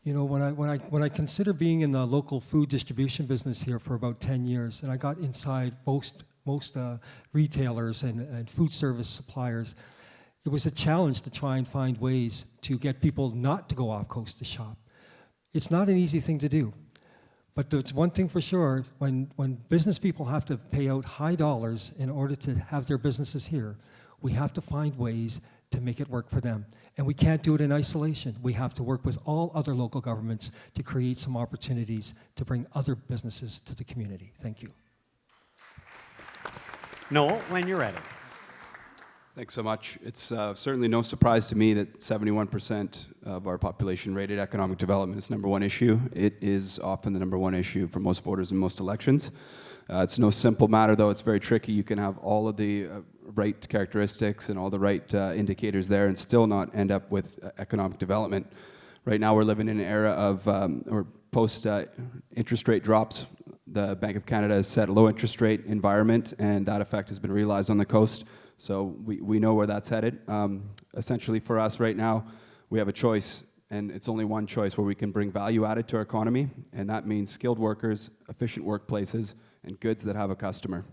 you know, when I consider being in the local food distribution business here for about 10 years, and I got inside most retailers and food service suppliers, it was a challenge to try and find ways to get people not to go off coast to shop. It's not an easy thing to do. But there's one thing for sure, when business people have to pay out high dollars in order to have their businesses here, we have to find ways to make it work for them. And we can't do it in isolation. We have to work with all other local governments to create some opportunities to bring other businesses to the community. Thank you. Noel, when you're ready. Thanks so much. It's certainly no surprise to me that 71% of our population rated economic development is number one issue. It is often the number one issue for most voters in most elections. It's no simple matter, though. It's very tricky. You can have all of the right characteristics and all the right indicators there and still not end up with economic development. Right now, we're living in an era of, or post interest rate drops. The Bank of Canada has set a low interest rate environment, and that effect has been realized on the coast. So we know where that's headed. Essentially for us right now, we have a choice, and it's only one choice where we can bring value added to our economy, and that means skilled workers, efficient workplaces, and goods that have a customer.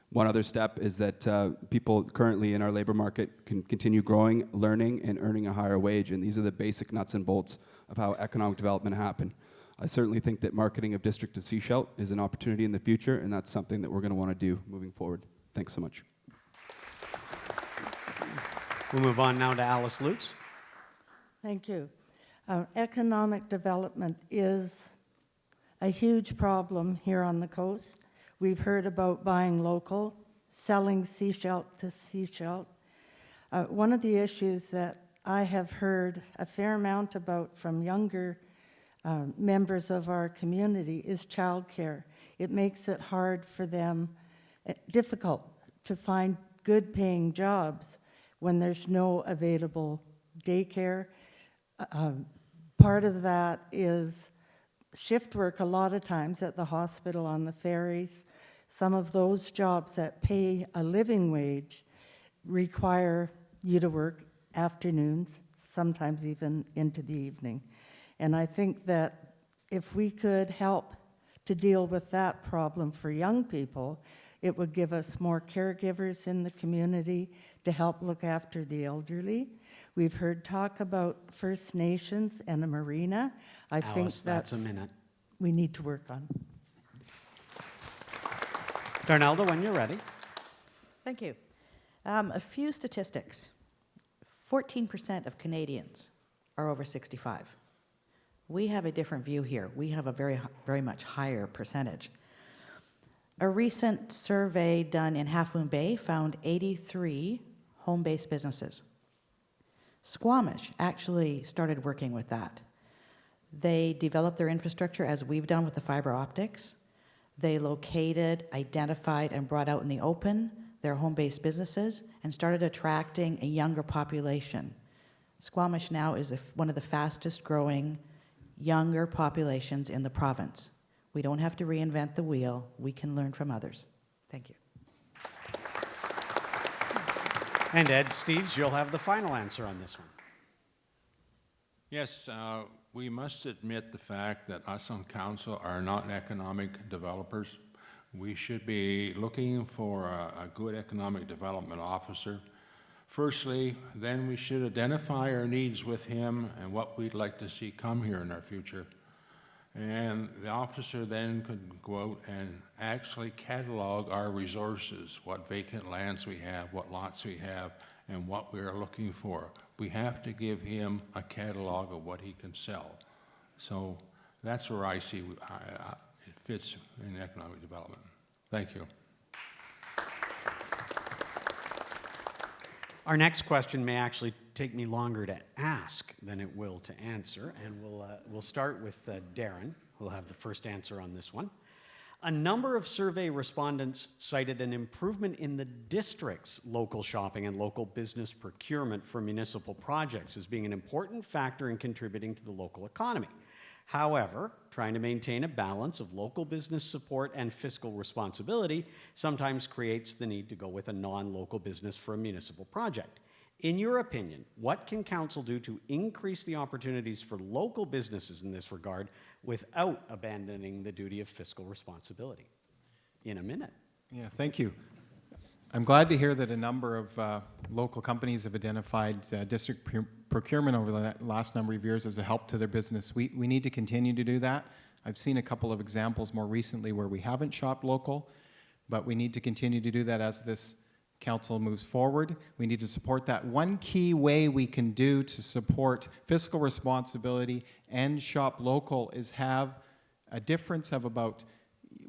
One other step is that people currently in our labor market can continue growing, learning, and earning a higher wage, and these are the basic nuts and bolts of how economic development happen. I certainly think that marketing of District of Sechelt is an opportunity in the future, and that's something that we're going to want to do moving forward. Thanks so much. We'll move on now to Alice Lutz. Thank you. Economic development is a huge problem here on the coast. We've heard about buying local, selling Sechelt to Sechelt. One of the issues that I have heard a fair amount about from younger members of our community is childcare. It makes it hard for them, difficult to find good paying jobs when there's no available daycare. Part of that is shift work a lot of times at the hospital, on the ferries. Some of those jobs that pay a living wage require you to work afternoons, sometimes even into the evening. And I think that if we could help to deal with that problem for young people, it would give us more caregivers in the community to help look after the elderly. We've heard talk about First Nations and a marina. I think that's a minute. we need to work on. Darnelda, when you're ready. Thank you. A few statistics. 14% of Canadians are over 65. We have a different view here. We have a very much higher percentage. A recent survey done in Half Moon Bay found 83 home-based businesses. Squamish actually started working with that. They developed their infrastructure as we've done with the fiber optics. They located, identified, and brought out in the open their home-based businesses and started attracting a younger population. Squamish now is one of the fastest growing younger populations in the province. We don't have to reinvent the wheel. We can learn from others. Thank you. And Ed Steves, you'll have the final answer on this one. Yes, we must admit the fact that us on council are not economic developers. We should be looking for a good economic development officer. Firstly, then we should identify our needs with him and what we'd like to see come here in our future. And the officer then could go out and actually catalog our resources, what vacant lands we have, what lots we have, and what we are looking for. We have to give him a catalog of what he can sell. So that's where I see it fits in economic development. Thank you. Our next question may actually take me longer to ask than it will to answer, and we'll start with Darren, who'll have the first answer on this one. A number of survey respondents cited an improvement in the district's local shopping and local business procurement for municipal projects as being an important factor in contributing to the local economy. However, trying to maintain a balance of local business support and fiscal responsibility sometimes creates the need to go with a non-local business for a municipal project. In your opinion, what can council do to increase the opportunities for local businesses in this regard without abandoning the duty of fiscal responsibility? In a minute. Yeah, thank you. I'm glad to hear that a number of local companies have identified district procurement over the last number of years as a help to their business. We need to continue to do that. I've seen a couple of examples more recently where we haven't shopped local, but we need to continue to do that as this council moves forward. We need to support that. One key way we can do to support fiscal responsibility and shop local is have a difference of about,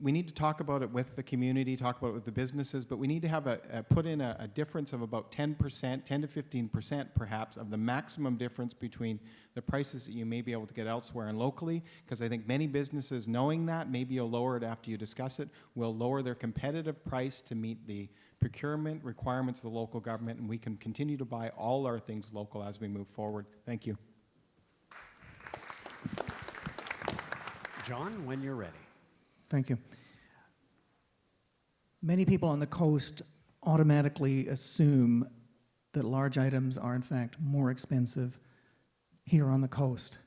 we need to talk about it with the community, talk about it with the businesses, but we need to have put in a difference of about 10%, 10 to 15% perhaps, of the maximum difference between the prices that you may be able to get elsewhere and locally, because I think many businesses, knowing that, maybe you'll lower it after you discuss it, will lower their competitive price to meet the procurement requirements of the local government, and we can continue to buy all our things local as we move forward. Thank you. John, when you're ready. Thank you. Many people on the coast automatically assume that large items are in fact more expensive here on the coast.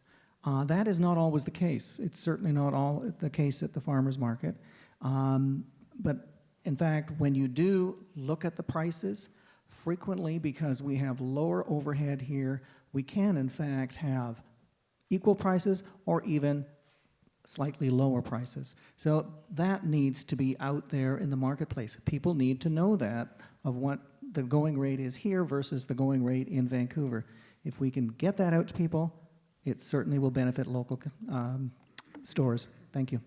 That is not always the case. It's certainly not all the case at the farmers market. But in fact, when you do look at the prices, frequently because we have lower overhead here, we can in fact have equal prices or even slightly lower prices. So that needs to be out there in the marketplace. People need to know that, of what the going rate is here versus the going rate in Vancouver. If we can get that out to people, it certainly will benefit local stores. Thank you.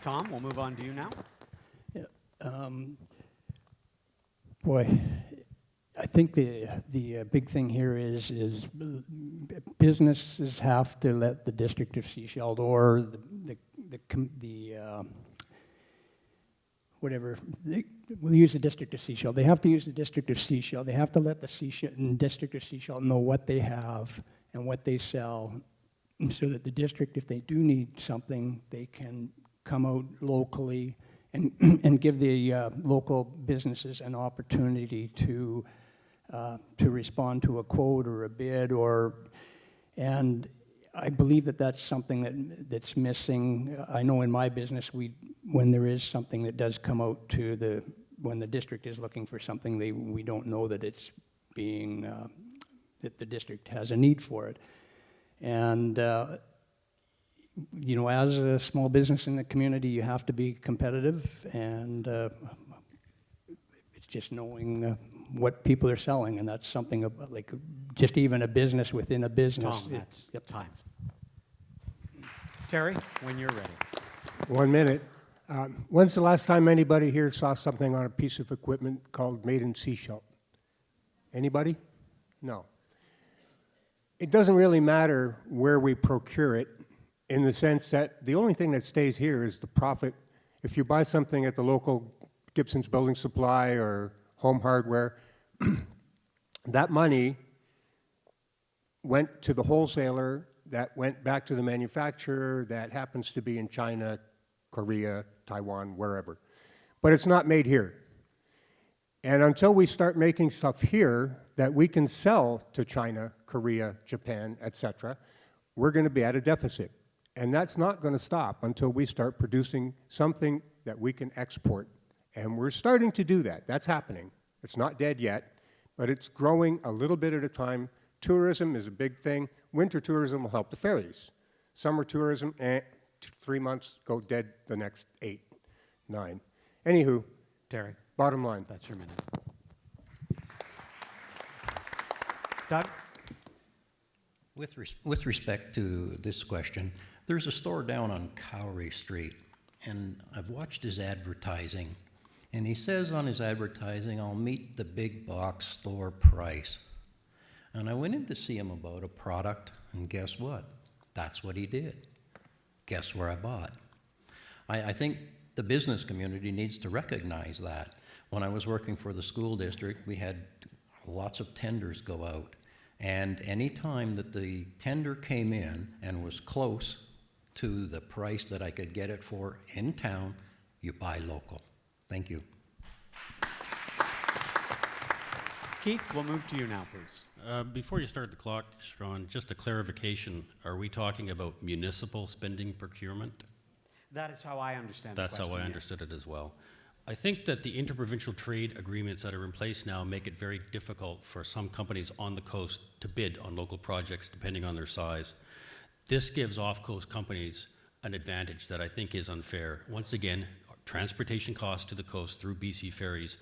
Tom, we'll move on to you now. Yeah, boy, I think the big thing here is businesses have to let the District of Sechelt or we'll use the District of Sechelt. They have to use the District of Sechelt. They have to let the District of Sechelt know what they have and what they sell, so that the district, if they do need something, they can come out locally and give the local businesses an opportunity to respond to a quote or a bid, and I believe that that's something that's missing. I know in my business, when there is something that does come out when the district is looking for something, we don't know that it's being, that the district has a need for it. And you know, as a small business in the community, you have to be competitive, and it's just knowing what people are selling, and that's something about, like, just even a business within a business. Tom, that's time. Terry, when you're ready. 1 minute. When's the last time anybody here saw something on a piece of equipment called Made in Sechelt? Anybody? No. It doesn't really matter where we procure it, in the sense that the only thing that stays here is the profit. If you buy something at the local Gibson's Building Supply or Home Hardware, that money went to the wholesaler, that went back to the manufacturer, that happens to be in China, Korea, Taiwan, wherever. But it's not made here. And until we start making stuff here that we can sell to China, Korea, Japan, etc., we're going to be at a deficit. And that's not going to stop until we start producing something that we can export. And we're starting to do that. That's happening. It's not dead yet, but it's growing a little bit at a time. Tourism is a big thing. Winter tourism will help the ferries. Summer tourism, 3 months, go dead the next 8, 9. Anywho, Terry, bottom line. that's your minute. Doug? With respect to this question, there's a store down on Cowrie Street, and I've watched his advertising, and he says on his advertising, "I'll meet the big box store price." And I went in to see him about a product, and guess what? That's what he did. Guess where I bought? I think the business community needs to recognize that. When I was working for the school district, we had lots of tenders go out. And any time that the tender came in and was close to the price that I could get it for in town, you buy local. Thank you. Keith, we'll move to you now, please. Before you start the clock, Sean, just a clarification. Are we talking about municipal spending procurement? That is how I understand the That's question. how I yes. understood it as well. I think that the interprovincial trade agreements that are in place now make it very difficult for some companies on the coast to bid on local projects depending on their size. This gives off-coast companies an advantage that I think is unfair. Once again, transportation costs to the coast through BC ferries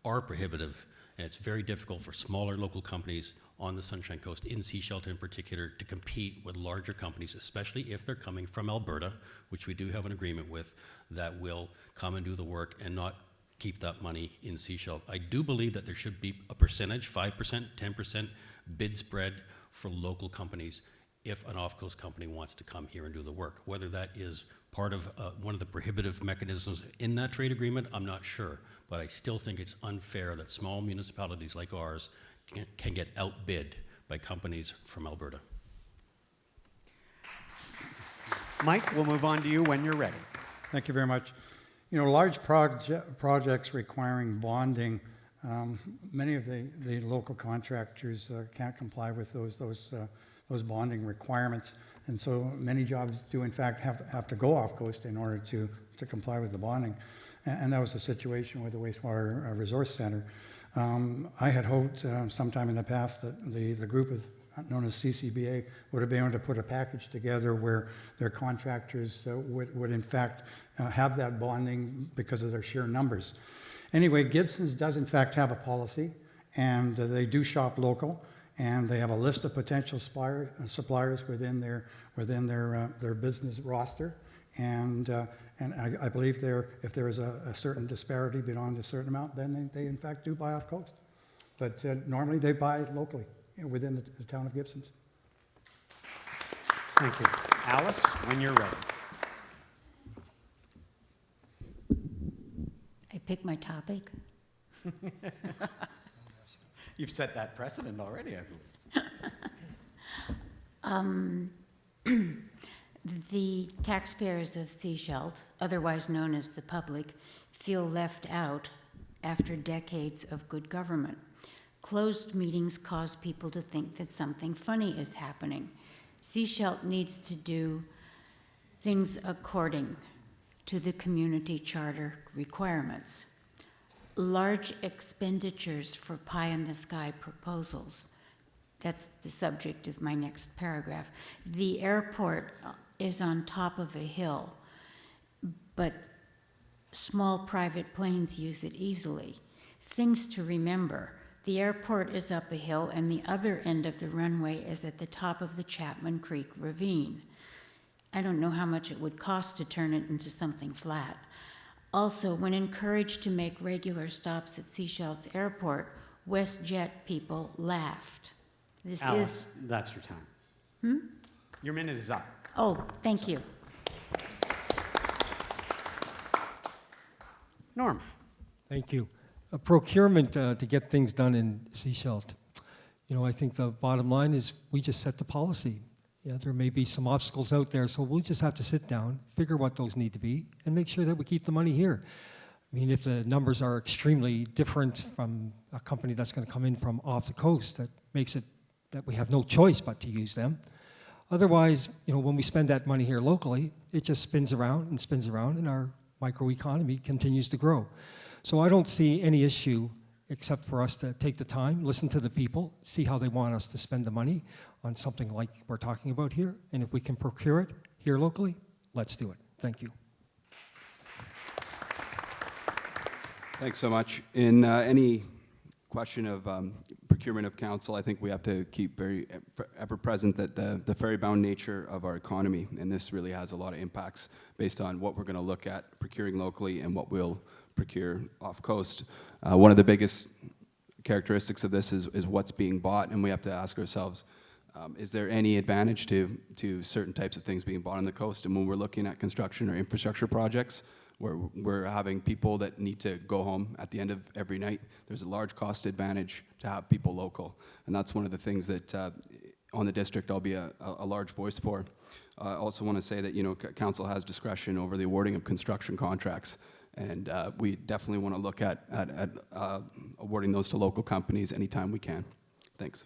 are prohibitive, and it's very difficult for smaller local companies on the Sunshine Coast, in Sechelt in particular, to compete with larger companies, especially if they're coming from Alberta, which we do have an agreement with, that will come and do the work and not keep that money in Sechelt. I do believe that there should be a percentage, 5%, 10% bid spread for local companies if an off-coast company wants to come here and do the work. Whether that is part of one of the prohibitive mechanisms in that trade agreement, I'm not sure. But I still think it's unfair that small municipalities like ours can get outbid by companies from Alberta. Mike, we'll move on to you when you're ready. Thank you very much. You know, large projects requiring bonding, many of the local contractors can't comply with those bonding requirements, and so many jobs do in fact have to go off coast in order to comply with the bonding, and that was the situation with the wastewater resource center. I had hoped sometime in the past that the group known as CCBA would have been able to put a package together where their contractors would in fact have that bonding because of their sheer numbers. Anyway, Gibson's does in fact have a policy, and they do shop local, and they have a list of potential suppliers within their business roster, and I believe if there is a certain disparity beyond a certain amount, then they in fact do buy off coast. But normally they buy locally within the town of Gibson's. Thank you. Alice, when you're ready. I pick my topic. You've set that precedent already, I believe. The taxpayers of Sechelt, otherwise known as the public, feel left out after decades of good government. Closed meetings cause people to think that something funny is happening. Sechelt needs to do things according to the community charter requirements. Large expenditures for pie-in-the-sky proposals. That's the subject of my next paragraph. The airport is on top of a hill, but small private planes use it easily. Things to remember. The airport is up a hill, and the other end of the runway is at the top of the Chapman Creek Ravine. I don't know how much it would cost to turn it into something flat. Also, when encouraged to make regular stops at Sechelt's airport, WestJet people laughed. This Alice, that's your time. Your minute is up. Oh, thank you. Norm. Thank you. Procurement to get things done in Sechelt. You know, I think the bottom line is we just set the policy. Yeah, there may be some obstacles out there, so we'll just have to sit down, figure what those need to be, and make sure that we keep the money here. I mean, if the numbers are extremely different from a company that's going to come in from off the coast, that makes it that we have no choice but to use them. Otherwise, you know, when we spend that money here locally, it just spins around, and our microeconomy continues to grow. So I don't see any issue except for us to take the time, listen to the people, see how they want us to spend the money on something like we're talking about here, and if we can procure it, here locally, let's do it. Thank you. Thanks so much. In any question of procurement of council, I think we have to keep very ever present that the ferry-bound nature of our economy, and this really has a lot of impacts based on what we're going to look at procuring locally and what we'll procure off coast. One of the biggest characteristics of this is what's being bought, and we have to ask ourselves, is there any advantage to certain types of things being bought on the coast? And when we're looking at construction or infrastructure projects, where we're having people that need to go home at the end of every night, there's a large cost advantage to have people local. And that's one of the things that on the district I'll be a large voice for. I also want to say that, you know, council has discretion over the awarding of construction contracts. And we definitely want to look at awarding those to local companies anytime we can. Thanks.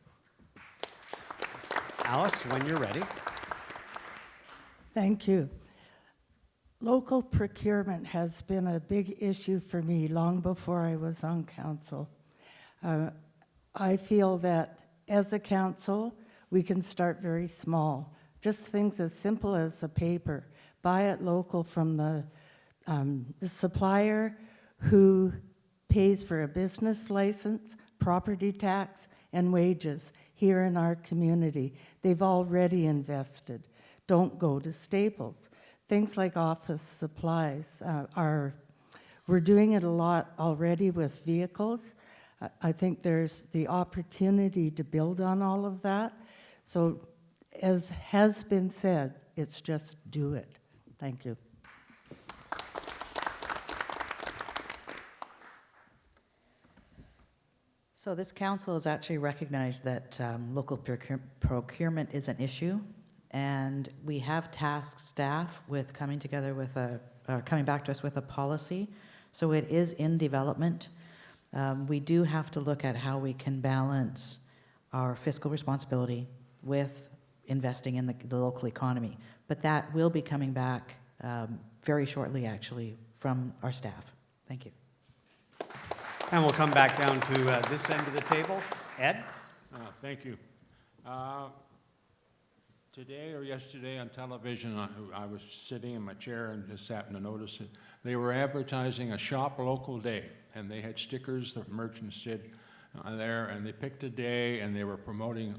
Alice, when you're ready. Thank you. Local procurement has been a big issue for me long before I was on council. I feel that as a council, we can start very small. Just things as simple as a paper. Buy it local from the supplier who pays for a business license, property tax, and wages here in our community. They've already invested. Don't go to Staples. Things like office supplies we're doing it a lot already with vehicles. I think there's the opportunity to build on all of that. So as has been said, it's just do it. Thank you. So this council has actually recognized that local procurement is an issue, and we have tasked staff with coming back to us with a policy. So it is in development. We do have to look at how we can balance our fiscal responsibility with investing in the local economy. But that will be coming back very shortly, actually, from our staff. Thank you. And we'll come back down to this end of the table. Ed? Thank you. Today or yesterday on television, I was sitting in my chair and just happened to notice it. They were advertising a Shop Local Day, and they had stickers that merchants did there, and they picked a day, and they were promoting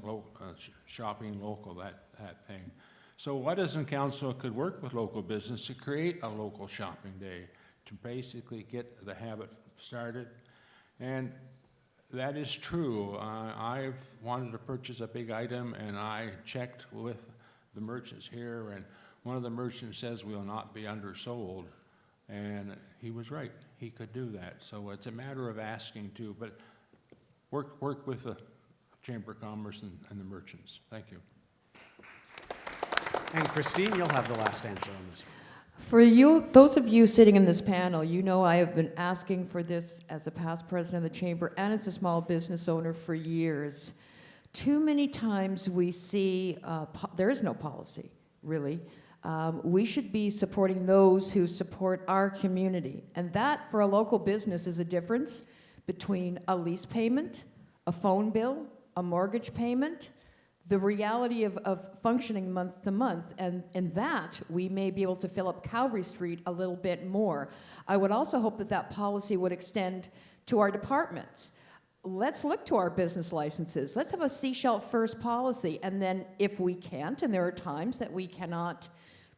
shopping local, that thing. So what doesn't council could work with local business to create a local shopping day to basically get the habit started? And that is true. I've wanted to purchase a big item, and I checked with the merchants here, and one of the merchants says we'll not be undersold, and he was right. He could do that. So it's a matter of asking too, but work with the Chamber of Commerce and the merchants. Thank you. And Christine, you'll have the last answer on this one. For you, those of you sitting in this panel, you know I have been asking for this as a past president of the chamber and as a small business owner for years. Too many times we see there is no policy, really. We should be supporting those who support our community. And that, for a local business, is a difference between a lease payment, a phone bill, a mortgage payment, the reality of functioning month to month, and in that, we may be able to fill up Calvary Street a little bit more. I would also hope that that policy would extend to our departments. Let's look to our business licenses. Let's have a Sechelt first policy, and then if we can't, and there are times that we cannot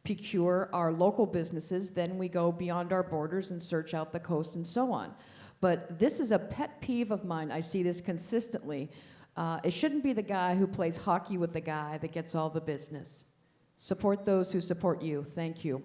procure our local businesses, then we go beyond our borders and search out the coast and so on. But this is a pet peeve of mine. I see this consistently. It shouldn't be the guy who plays hockey with the guy that gets all the business. Support those who support you. Thank you.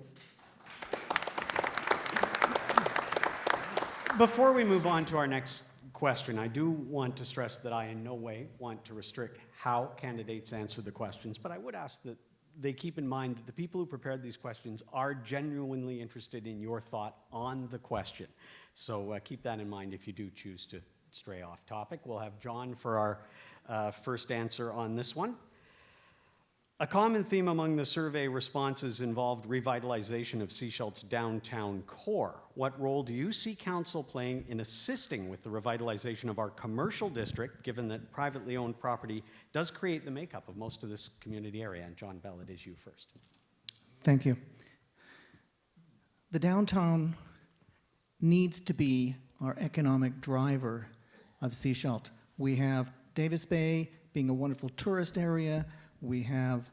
Before we move on to our next question, I do want to stress that I in no way want to restrict how candidates answer the questions, but I would ask that they keep in mind that the people who prepared these questions are genuinely interested in your thought on the question. So keep that in mind if you do choose to stray off topic. We'll have John for our first answer on this one. A common theme among the survey responses involved revitalization of Sechelt's downtown core. What role do you see council playing in assisting with the revitalization of our commercial district, given that privately owned property does create the makeup of most of this community area? And John Bell, it is you first. Thank you. The downtown needs to be our economic driver of Sechelt. We have Davis Bay being a wonderful tourist area. We have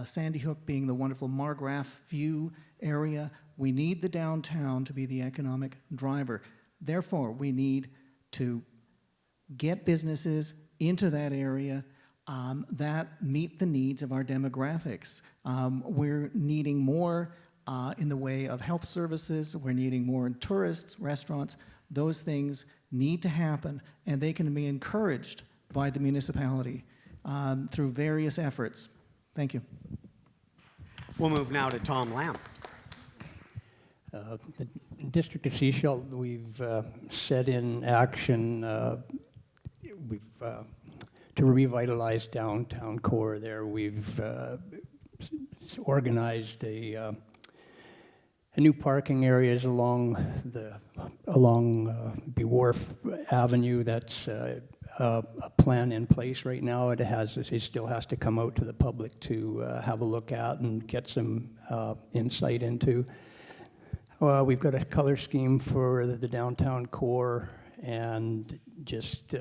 Sandy Hook being the wonderful Margraf View area. We need the downtown to be the economic driver. Therefore, we need to get businesses into that area that meet the needs of our demographics. We're needing more in the way of health services. We're needing more in tourists, restaurants. Those things need to happen, and they can be encouraged by the municipality through various efforts. Thank you. We'll move now to Tom Lamb. The District of Sechelt, we've set in action to revitalize downtown core there. We've organized a new parking areas along Wharf Avenue. That's a plan in place right now. It still has to come out to the public to have a look at and get some insight into. We've got a color scheme for the downtown core, and just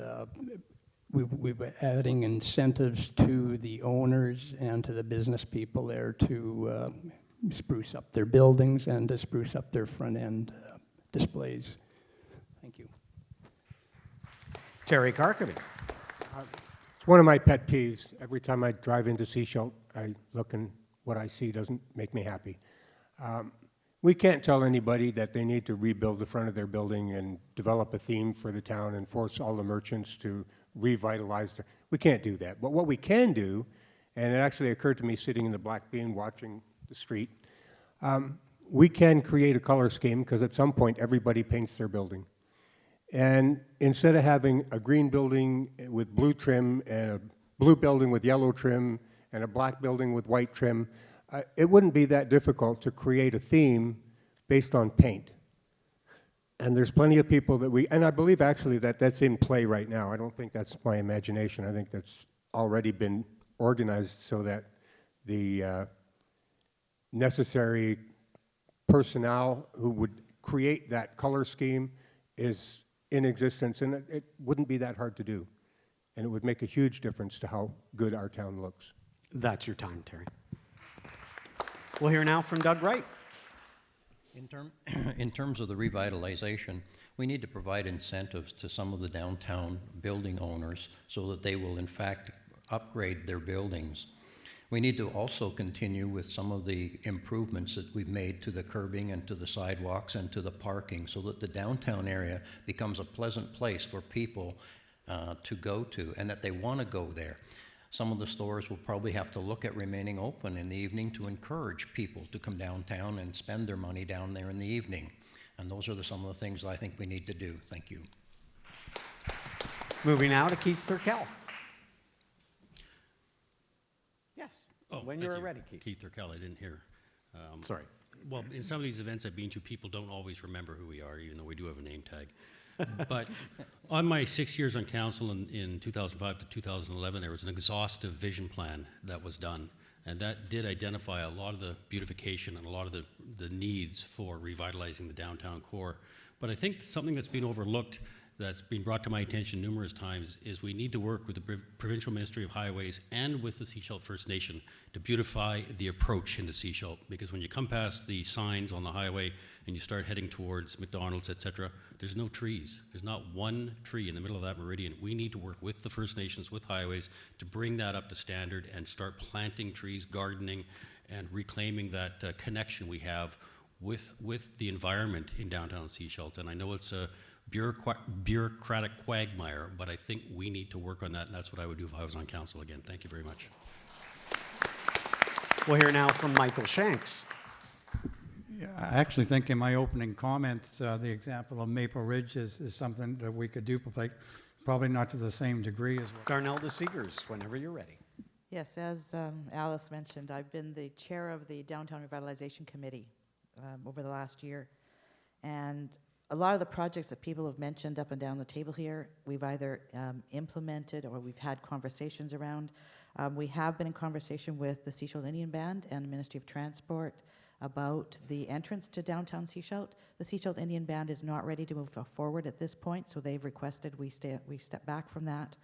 we're adding incentives to the owners and to the business people there to spruce up their buildings and to spruce up their front end displays. Thank you. Terry Carkeby. It's one of my pet peeves. Every time I drive into Sechelt, I look and what I see doesn't make me happy. We can't tell anybody that they need to rebuild the front of their building and develop a theme for the town and force all the merchants to revitalize. We can't do that. But what we can do, and it actually occurred to me sitting in the Black Bean watching the street, we can create a color scheme because at some point everybody paints their building. And instead of having a green building with blue trim and a blue building with yellow trim and a black building with white trim, it wouldn't be that difficult to create a theme based on paint. And there's plenty of people that and I believe actually that that's in play right now. I don't think that's my imagination. I think that's already been organized so that the necessary personnel who would create that color scheme is in existence, and it wouldn't be that hard to do. And it would make a huge difference to how good our town looks. That's your time, Terry. We'll hear now from Doug Wright. In terms of the revitalization, we need to provide incentives to some of the downtown building owners so that they will in fact upgrade their buildings. We need to also continue with some of the improvements that we've made to the curbing and to the sidewalks and to the parking so that the downtown area becomes a pleasant place for people to go to and that they want to go there. Some of the stores will probably have to look at remaining open in the evening to encourage people to come downtown and spend their money down there in the evening. And those are some of the things I think we need to do. Thank you. Moving now to Keith Thurkel. Yes. Oh, when thank you're you. ready, Keith. Keith Thurkel, I didn't hear. Sorry. Well, in some of these events I've been to, people don't always remember who we are, even though we do have a name tag. But on my 6 years on council in 2005 to 2011, there was an exhaustive vision plan that was done. And that did identify a lot of the beautification and a lot of the needs for revitalizing the downtown core. But I think something that's been overlooked, that's been brought to my attention numerous times, is we need to work with the Provincial Ministry of Highways and with the Sechelt First Nation to beautify the approach into Sechelt. Because when you come past the signs on the highway and you start heading towards McDonald's, etc., there's no trees. There's not one tree in the middle of that meridian. We need to work with the First Nations, with highways, to bring that up to standard and start planting trees, gardening, and reclaiming that connection we have with the environment in downtown Sechelt. And I know it's a bureaucratic quagmire, but I think we need to work on that, and that's what I would do if I was on council again. Thank you very much. We'll hear now from Michael Shanks. Yeah, I actually think in my opening comments, the example of Maple Ridge is something that we could duplicate, probably not to the same degree as well. Darnell DeSeegers, whenever you're ready. Yes, as Alice mentioned, I've been the chair of the Downtown Revitalization Committee over the last year. And a lot of the projects that people have mentioned up and down the table here, we've either implemented or we've had conversations around. We have been in conversation with the Sechelt Indian Band and the Ministry of Transport about the entrance to downtown Sechelt. The Sechelt Indian Band is not ready to move forward at this point, so they've requested we step back from that.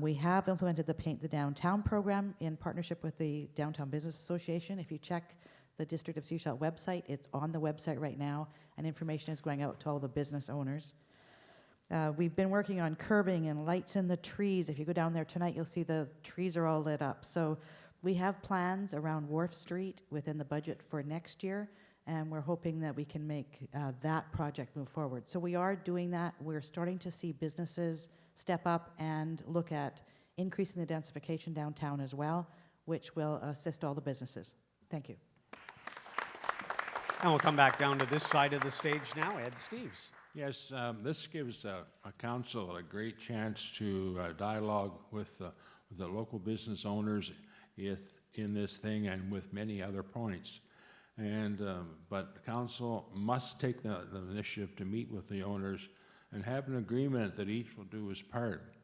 We have implemented the Paint the Downtown program in partnership with the Downtown Business Association. If you check the District of Sechelt website, it's on the website right now, and information is going out to all the business owners. We've been working on curbing and lights in the trees. If you go down there tonight, you'll see the trees are all lit up. So we have plans around Wharf Street within the budget for next year, and we're hoping that we can make that project move forward. So we are doing that. We're starting to see businesses step up and look at increasing the densification downtown as well, which will assist all the businesses. Thank you. And we'll come back down to this side of the stage now. Ed Steves. Yes, this gives a council a great chance to dialogue with the local business owners in this thing and with many other points. And but the council must take the initiative to meet with the owners and have an agreement that each will do his part.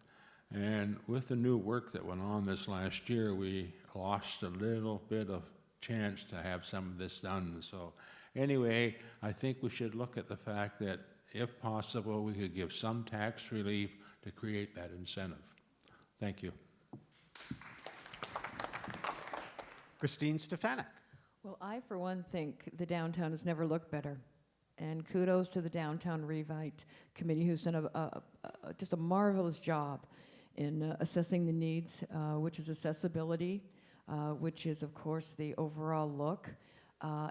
And with the new work that went on this last year, we lost a little bit of chance to have some of this done. So anyway, I think we should look at the fact that if possible, we could give some tax relief to create that incentive. Thank you. Christine Stefanik. Well, I, for one, think the downtown has never looked better. And kudos to the Downtown Revite Committee, who's done just a marvelous job in assessing the needs, which is accessibility, which is, of course, the overall look.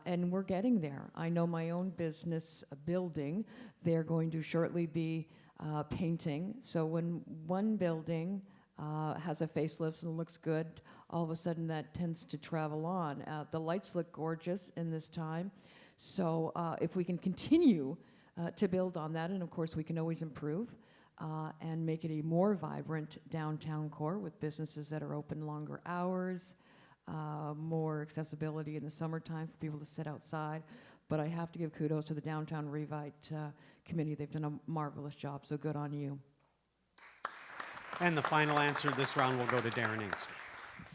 And we're getting there. I know my own business building, they're going to shortly be painting. So when one building has a facelift and looks good, all of a sudden that tends to travel on. The lights look gorgeous in this time. So if we can continue to build on that, and of course we can always improve and make it a more vibrant downtown core with businesses that are open longer hours, more accessibility in the summertime for people to sit outside. But I have to give kudos to the Downtown Revite Committee. They've done a marvelous job, so good on you. And the final answer this round will go to Darren Inkster.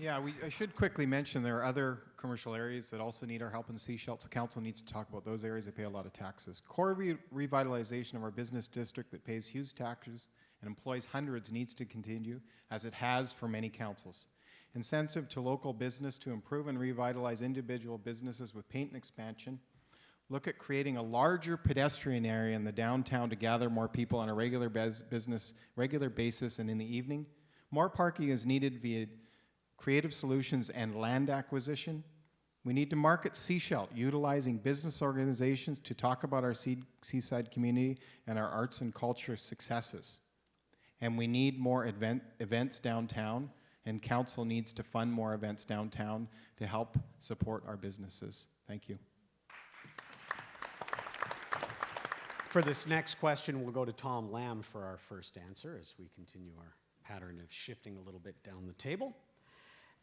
Yeah, I should quickly mention there are other commercial areas that also need our help in Sechelt, so council needs to talk about those areas. They pay a lot of taxes. Core revitalization of our business district that pays huge taxes and employs hundreds needs to continue, as it has for many councils. Incentive to local business to improve and revitalize individual businesses with paint and expansion. Look at creating a larger pedestrian area in the downtown to gather more people on a regular basis and in the evening. More parking is needed via creative solutions and land acquisition. We need to market Sechelt, utilizing business organizations to talk about our seaside community and our arts and culture successes. And we need more events downtown, and council needs to fund more events downtown to help support our businesses. Thank you. For this next question, we'll go to Tom Lamb for our first answer as we continue our pattern of shifting a little bit down the table.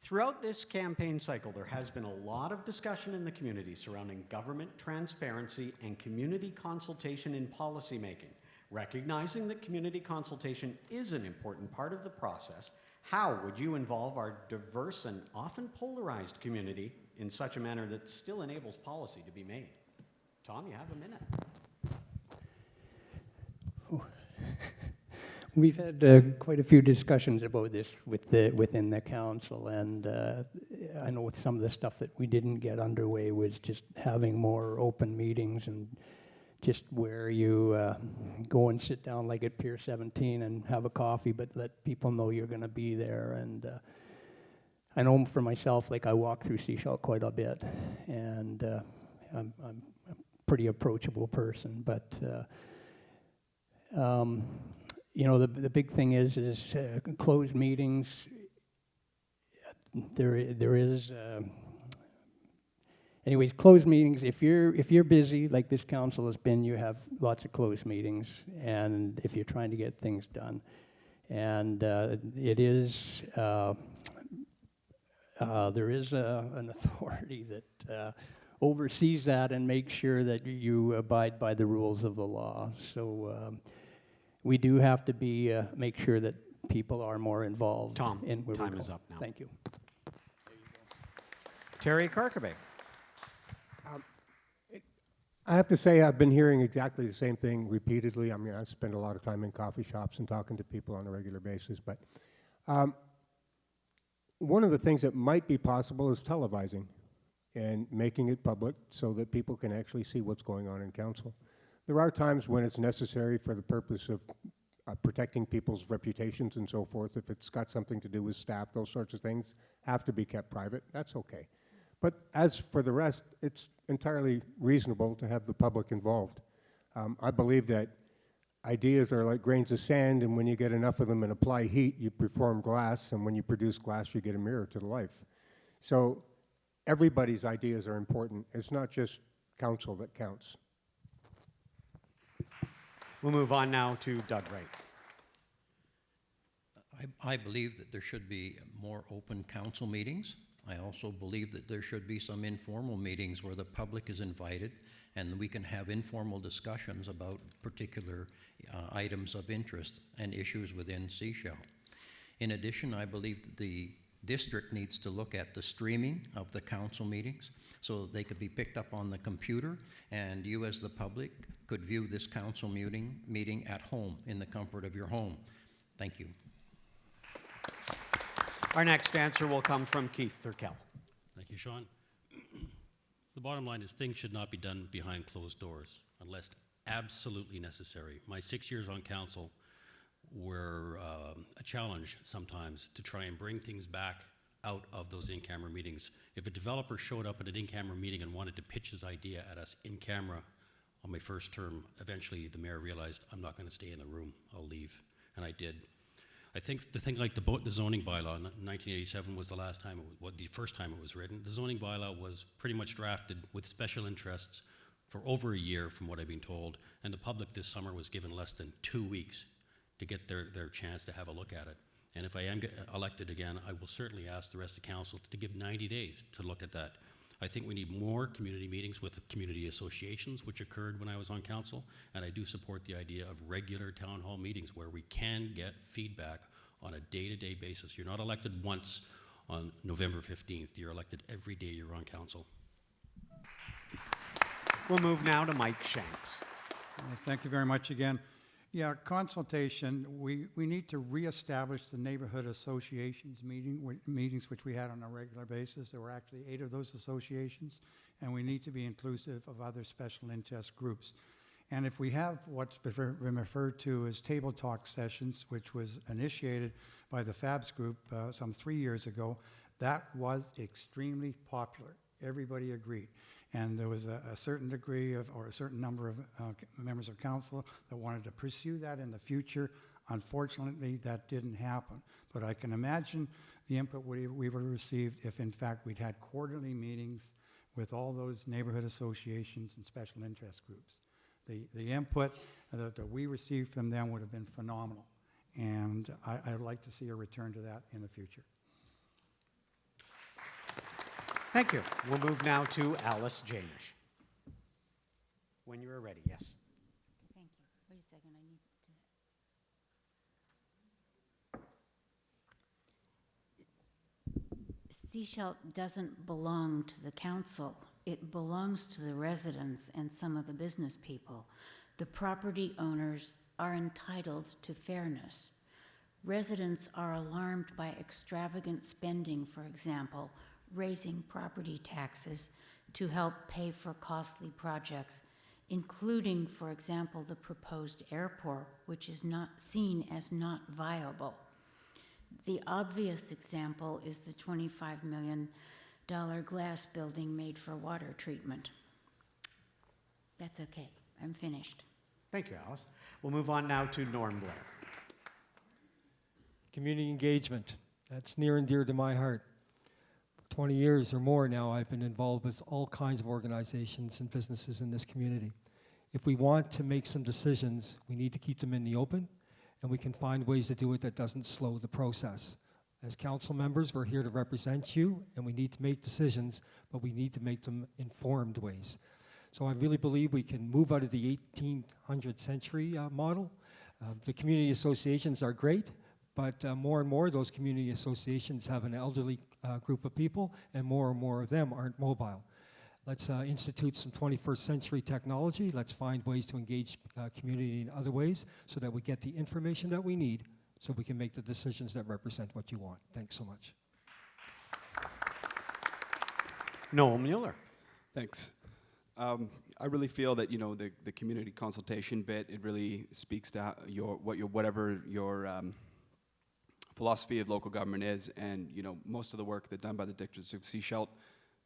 Throughout this campaign cycle, there has been a lot of discussion in the community surrounding government transparency and community consultation in policymaking. Recognizing that community consultation is an important part of the process, how would you involve our diverse and often polarized community in such a manner that still enables policy to be made? Tom, you have a minute. We've had quite a few discussions about this within the council, and I know with some of the stuff that we didn't get underway was just having more open meetings and just where you go and sit down like at Pier 17 and have a coffee, but let people know you're going to be there. And I know for myself, like I walk through Sechelt quite a bit, and I'm a pretty approachable person, but you know, the big thing is closed meetings. There is, anyways, closed meetings. If you're busy, like this council has been, you have lots of closed meetings, and if you're trying to get things done, and it is there is an authority that oversees that and makes sure that you abide by the rules of the law. So. We do have to make sure that people are more involved Tom, in where we time go. is up now. Thank you. Terry Karkabay. I have to say I've been hearing exactly the same thing repeatedly. I mean, I spend a lot of time in coffee shops and talking to people on a regular basis, but one of the things that might be possible is televising and making it public so that people can actually see what's going on in council. There are times when it's necessary for the purpose of protecting people's reputations and so forth. If it's got something to do with staff, those sorts of things have to be kept private. That's okay. But as for the rest, it's entirely reasonable to have the public involved. I believe that ideas are like grains of sand, and when you get enough of them and apply heat, you perform glass, and when you produce glass, you get a mirror to the life. So everybody's ideas are important. It's not just council that counts. We'll move on now to Doug Wright. I believe that there should be more open council meetings. I also believe that there should be some informal meetings where the public is invited and we can have informal discussions about particular items of interest and issues within Sechelt. In addition, I believe that the district needs to look at the streaming of the council meetings so that they could be picked up on the computer and you as the public could view this council meeting at home in the comfort of your home. Thank you. Our next answer will come from Keith Thurkel. Thank you, Sean. The bottom line is things should not be done behind closed doors unless absolutely necessary. My 6 years on council were a challenge sometimes to try and bring things back out of those in-camera meetings. If a developer showed up at an in-camera meeting and wanted to pitch his idea at us in camera on my first term, eventually the mayor realized, I'm not going to stay in the room, I'll leave. And I did. I think the thing like the zoning bylaw in 1987 was the last time, the first time it was written. The zoning bylaw was pretty much drafted with special interests for over a year, from what I've been told, and the public this summer was given less than 2 weeks to get their chance to have a look at it. And if I am elected again, I will certainly ask the rest of council to give 90 days to look at that. I think we need more community meetings with community associations, which occurred when I was on council, and I do support the idea of regular town hall meetings where we can get feedback on a day-to-day basis. You're not elected once on November 15th. You're elected every day you're on council. We'll move now to Mike Shanks. Well, thank you very much again. Yeah, consultation, we need to reestablish the neighborhood associations meetings which we had on a regular basis. There were actually 8 of those associations, and we need to be inclusive of other special interest groups. And if we have what's been referred to as table talk sessions, which was initiated by the FABS group some 3 years ago, that was extremely popular. Everybody agreed. And there was a certain degree of, or a certain number of members of council that wanted to pursue that in the future. Unfortunately, that didn't happen. But I can imagine the input we would have received if, in fact, we'd had quarterly meetings with all those neighborhood associations and special interest groups. The input that we received from them would have been phenomenal. And I'd like to see a return to that in the future. Thank you. We'll move now to Alice Jamish. When you are ready, yes. Thank you. Wait a second, I need to... Sechelt doesn't belong to the council. It belongs to the residents and some of the business people. The property owners are entitled to fairness. Residents are alarmed by extravagant spending, for example, raising property taxes to help pay for costly projects, including, for example, the proposed airport, which is not seen as not viable. The obvious example is the $25 million glass building made for water treatment. That's okay. I'm finished. Thank you, Alice. We'll move on now to Norm Blair. Community engagement. That's near and dear to my heart. 20 years or more now, I've been involved with all kinds of organizations and businesses in this community. If we want to make some decisions, we need to keep them in the open, and we can find ways to do it that doesn't slow the process. As council members, we're here to represent you, and we need to make decisions, but we need to make them informed ways. So I really believe we can move out of the 1800th century model. The community associations are great, But more and more, those community associations have an elderly group of people, and more of them aren't mobile. Let's institute some 21st century technology. Let's find ways to engage community in other ways so that we get the information that we need so we can make the decisions that represent what you want. Thanks so much. Noel Mueller. Thanks. I really feel that the community consultation bit, it really speaks to whatever your philosophy of local government is, and most of the work that's done by the districts of Sechelt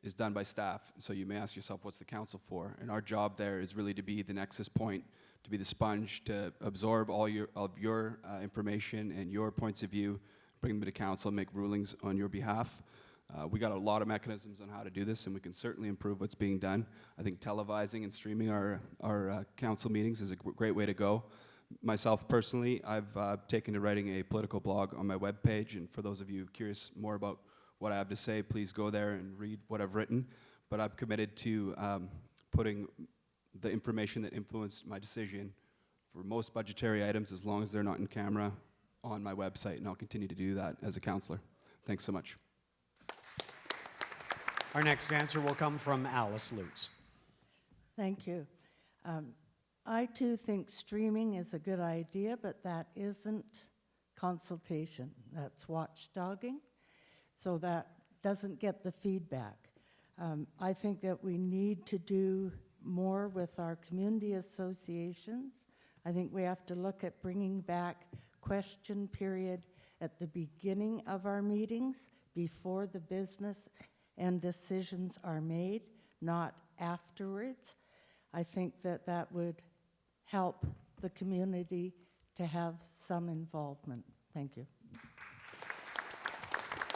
is done by staff. So you may ask yourself, what's the council for? And our job there is really to be the nexus point, to be the sponge, to absorb all of your information and your points of view, bring them to council, make rulings on your behalf. We got a lot of mechanisms on how to do this, and we can certainly improve what's being done. I think televising and streaming our council meetings is a great way to go. Myself personally, I've taken to writing a political blog on my webpage, and for those of you curious more about what I have to say, please go there and read what I've written. But I'm committed to putting the information that influenced my decision for most budgetary items, as long as they're not in camera, on my website, and I'll continue to do that as a councillor. Thanks so much. Our next answer will come from Alice Lutz. Thank you. I too think streaming is a good idea, but that isn't consultation. That's watchdogging. So that doesn't get the feedback. I think that we need to do more with our community associations. I think we have to look at bringing back question period at the beginning of our meetings, before the business and decisions are made, not afterwards. I think that that would help the community to have some involvement. Thank you.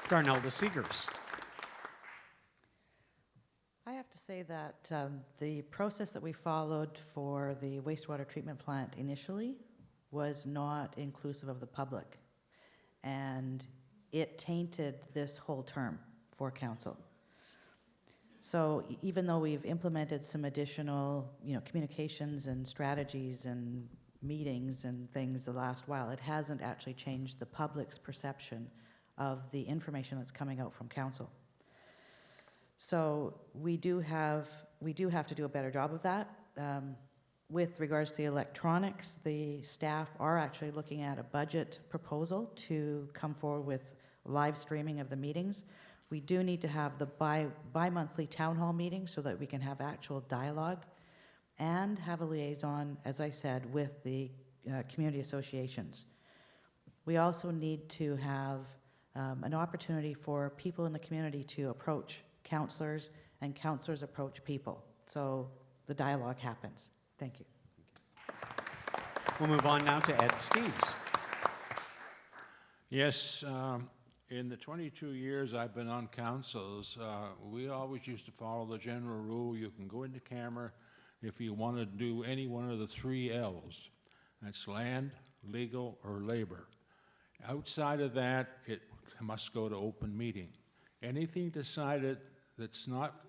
Darnelda Seegers. I have to say that the process that we followed for the wastewater treatment plant initially was not inclusive of the public, and it tainted this whole term for council. So even though we've implemented some additional, communications and strategies and meetings and things the last while, it hasn't actually changed the public's perception of the information that's coming out from council. So we do have to do a better job of that. With regards to the electronics, the staff are actually looking at a budget proposal to come forward with live streaming of the meetings. We do need to have the bi-monthly town hall meetings so that we can have actual dialogue and have a liaison, as I said, with the community associations. We also need to have an opportunity for people in the community to approach councillors, and councillors approach people. So the dialogue happens. Thank you. We'll move on now to Ed Steves. Yes, in the 22 years I've been on councils, we always used to follow the general rule: you can go into camera if you want to do any one of the 3 L's. That's land, legal, or labor. Outside of that, it must go to open meeting. Anything decided that's not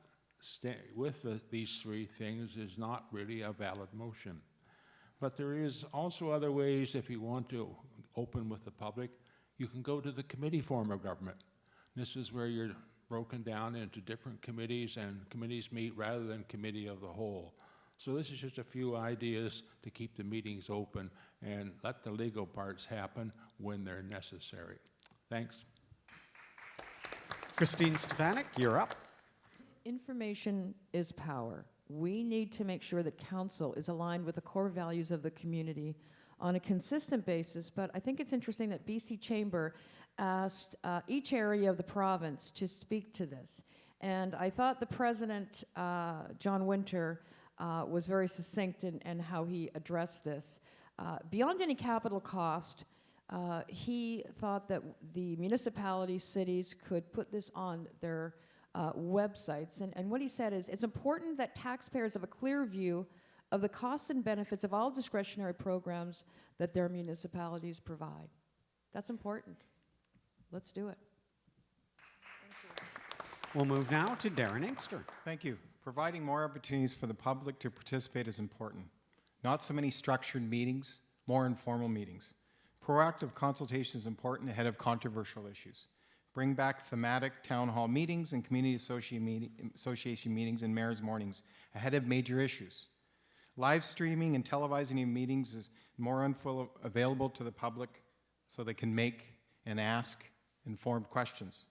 with these 3 things is not really a valid motion. But there is also other ways. If you want to open with the public, you can go to the committee form of government. This is where you're broken down into different committees, and committees meet rather than committee of the whole. So this is just a few ideas to keep the meetings open and let the legal parts happen when they're necessary. Thanks. Christine Stefanik, you're up. Information is power. We need to make sure that council is aligned with the core values of the community on a consistent basis, but I think it's interesting that BC Chamber asked each area of the province to speak to this. And I thought the president, John Winter, was very succinct in how he addressed this. Beyond any capital cost, he thought that the municipalities, cities could put this on their websites. And what he said is, it's important that taxpayers have a clear view of the costs and benefits of all discretionary programs that their municipalities provide. That's important. Let's do it. We'll move now to Darren Inkster. Thank you. Providing more opportunities for the public to participate is important. Not so many structured meetings, more informal meetings. Proactive consultation is important ahead of controversial issues. Bring back thematic town hall meetings and community association meetings and mayor's mornings ahead of major issues. Live streaming and televising of meetings is more available to the public so they can make and ask informed questions.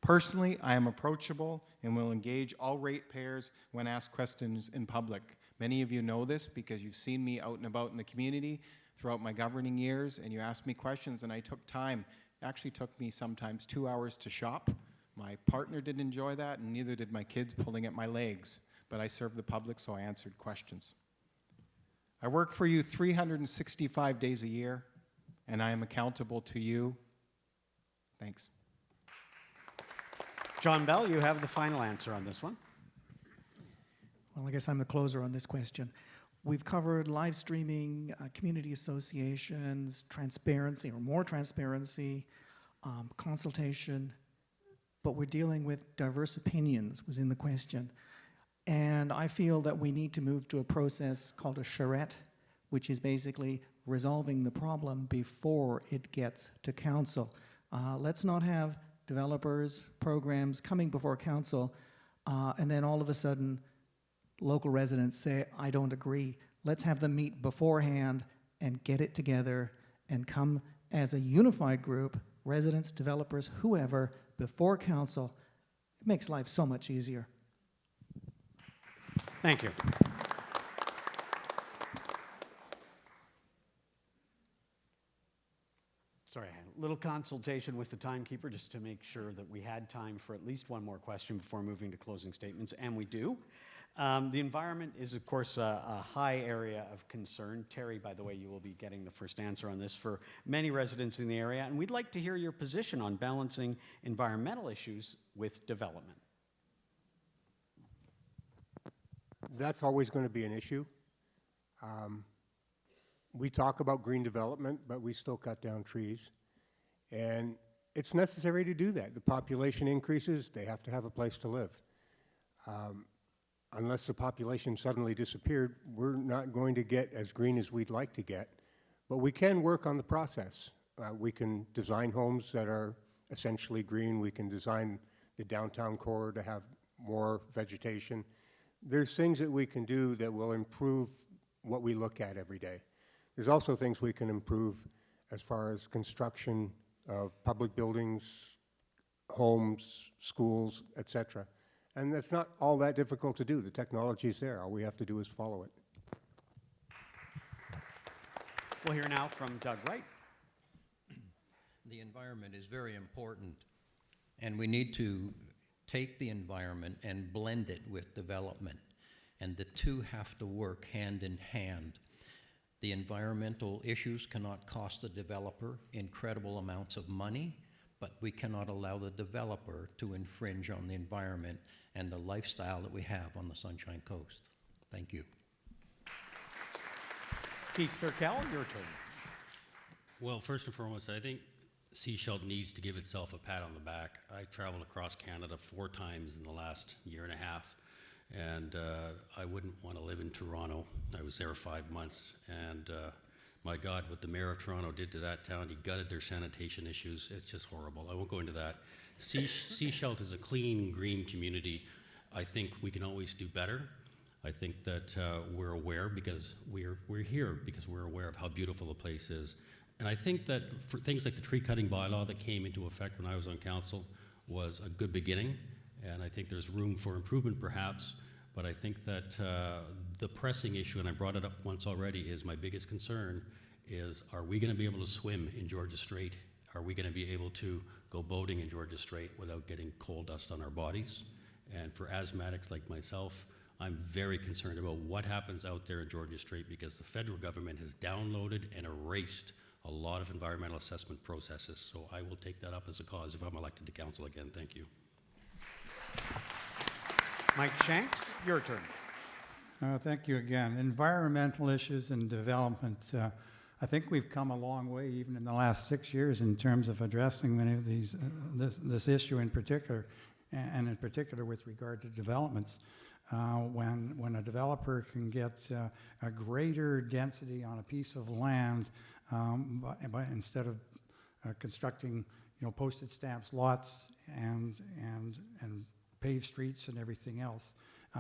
Personally, I am approachable and will engage all ratepayers when asked questions in public. Many of you know this because you've seen me out and about in the community throughout my governing years, and you asked me questions, and I took time. It actually took me sometimes 2 hours to shop. My partner didn't enjoy that, and neither did my kids pulling at my legs. But I served the public, so I answered questions. I work for you 365 days a year, and I am accountable to you. Thanks. John Bell, you have the final answer on this one. Well, I guess I'm the closer on this question. We've covered live streaming, community associations, transparency or more transparency, consultation, but we're dealing with diverse opinions was in the question. And I feel that we need to move to a process called a charrette, which is basically resolving the problem before it gets to council. Let's not have developers, programs coming before council, and then all of a sudden, local residents say, I don't agree. Let's have them meet beforehand and get it together and come as a unified group, residents, developers, whoever, before council. It makes life so much easier. Thank you. Sorry, I had a little consultation with the timekeeper just to make sure that we had time for at least one more question before moving to closing statements, and we do. The environment is, of course, a high area of concern. Terry, by the way, you will be getting the first answer on this for many residents in the area, and we'd like to hear your position on balancing environmental issues with development. That's always going to be an issue. We talk about green development, but we still cut down trees. And it's necessary to do that. The population increases, they have to have a place to live. Unless the population suddenly disappeared, we're not going to get as green as we'd like to get. But we can work on the process. We can design homes that are essentially green. We can design the downtown core to have more vegetation. There's things that we can do that will improve what we look at every day. There's also things we can improve as far as construction of public buildings, homes, schools, etc. And that's not all that difficult to do. The technology's there. All we have to do is follow it. We'll hear now from Doug Wright. The environment is very important, and we need to take the environment and blend it with development, and the two have to work hand in hand. The environmental issues cannot cost the developer incredible amounts of money, but we cannot allow the developer to infringe on the environment and the lifestyle that we have on the Sunshine Coast. Thank you. Keith Thurkel, your turn. Well, first and foremost, I think Sechelt needs to give itself a pat on the back. I traveled across Canada 4 times in the last year and a half, and I wouldn't want to live in Toronto. I was there 5 months, and my God, what the mayor of Toronto did to that town, he gutted their sanitation issues. It's just horrible. I won't go into that. Sechelt is a clean, green community. I think we can always do better. I think that we're aware because we're here because we're aware of how beautiful the place is. And I think that for things like the tree cutting bylaw that came into effect when I was on council was a good beginning, and I think there's room for improvement perhaps, but I think that the pressing issue, and I brought it up once already, is my biggest concern is, are we going to be able to swim in Georgia Strait? Are we going to be able to go boating in Georgia Strait without getting coal dust on our bodies? And for asthmatics like myself, I'm very concerned about what happens out there in Georgia Strait because the federal government has downloaded and erased a lot of environmental assessment processes. So I will take that up as a cause if I'm elected to council again. Thank you. Mike Shanks, your turn. Thank you again. Environmental issues and development. I think we've come a long way even in the last 6 years in terms of addressing many of these, this issue in particular, and in particular with regard to developments. When a developer can get a greater density on a piece of land, but instead of constructing, postage stamps, lots, and paved streets and everything else,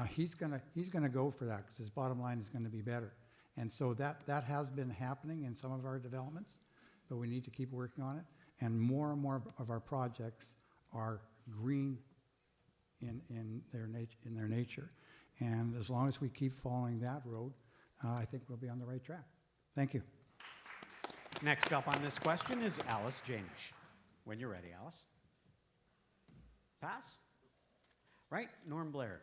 he's gonna go for that because his bottom line is going to be better. And so that has been happening in some of our developments, but we need to keep working on it. And more of our projects are green in their nature. And as long as we keep following that road, I think we'll be on the right track. Thank you. Next up on this question is Alice Janish. When you're ready, Alice. Pass. Right, Norm Blair.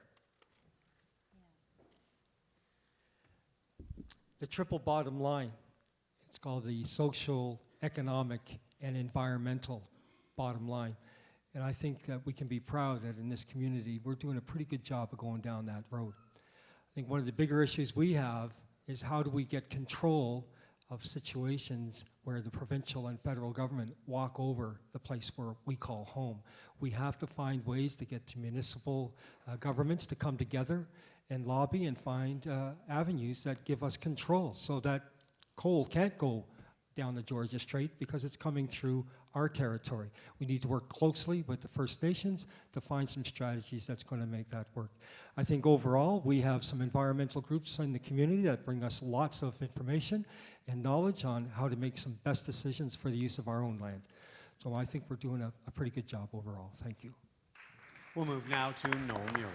The triple bottom line. It's called the social, economic, and environmental bottom line. And I think that we can be proud that in this community, we're doing a pretty good job of going down that road. I think one of the bigger issues we have is how do we get control of situations where the provincial and federal government walk over the place where we call home. We have to find ways to get to municipal governments to come together and lobby and find avenues that give us control so that coal can't go down the Georgia Strait because it's coming through our territory. We need to work closely with the First Nations to find some strategies that's going to make that work. I think overall we have some environmental groups in the community that bring us lots of information and knowledge on how to make some best decisions for the use of our own land. So I think we're doing a pretty good job overall. Thank you. We'll move now to Noel Mueller.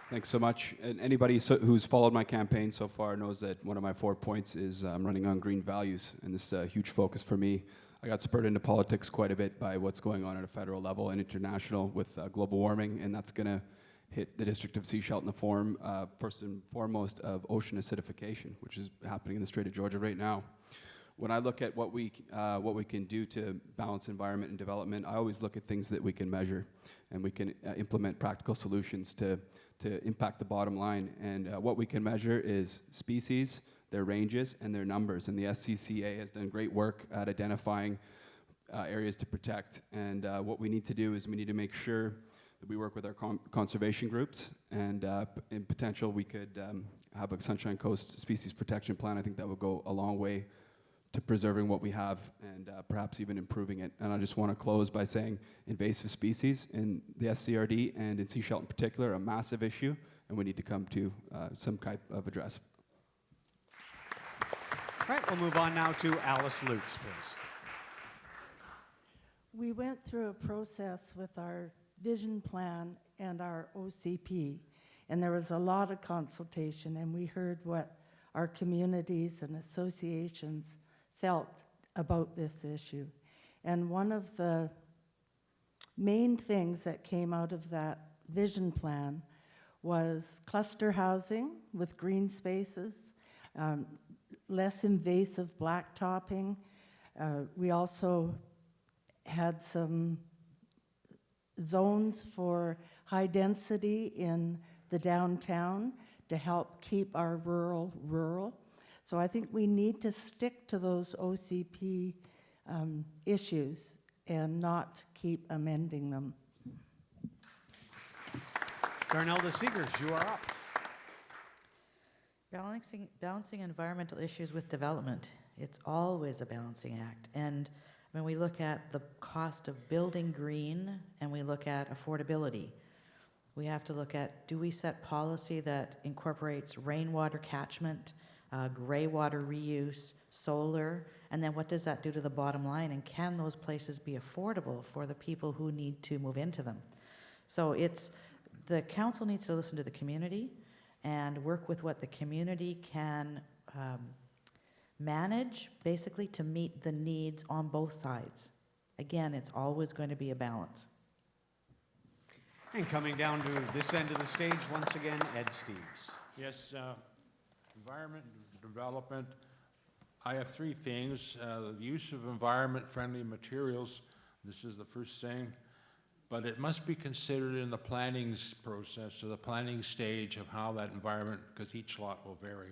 Thanks so much. And anybody who's followed my campaign so far knows that one of my 4 points is I'm running on green values, and this is a huge focus for me. I got spurred into politics quite a bit by what's going on at a federal level and international with global warming, and that's going to hit the district of Sechelt in the form, first and foremost, of ocean acidification, which is happening in the Strait of Georgia right now. When I look at what we can do to balance environment and development, I always look at things that we can measure, and we can implement practical solutions to impact the bottom line. And what we can measure is species, their ranges, and their numbers. And the SCCA has done great work at identifying areas to protect. And what we need to do is we need to make sure that we work with our conservation groups, and in potential we could have a Sunshine Coast species protection plan. I think that would go a long way to preserving what we have and perhaps even improving it. And I just want to close by saying invasive species in the SCRD and in Sechelt in particular are a massive issue, and we need to come to some type of address. All right, we'll move on now to Alice Lutz, please. We went through a process with our vision plan and our OCP, and there was a lot of consultation, and we heard what our communities and associations felt about this issue. And one of the main things that came out of that vision plan was cluster housing with green spaces, less invasive blacktopping. We also had some zones for high density in the downtown to help keep our rural. So I think we need to stick to those OCP issues and not keep amending them. Darnelda Seegers, you are up. Balancing environmental issues with development. It's always a balancing act. And when we look at the cost of building green and we look at affordability, we have to look at, do we set policy that incorporates rainwater catchment, gray water reuse, solar, and then what does that do to the bottom line? And can those places be affordable for the people who need to move into them? So the council needs to listen to the community and work with what the community can manage, basically to meet the needs on both sides. Again, it's always going to be a balance. And coming down to this end of the stage, once again, Ed Steves. Yes, environment development. I have 3 things. The use of environment-friendly materials. This is the first thing. But it must be considered in the planning process, or the planning stage of how that environment, because each lot will vary.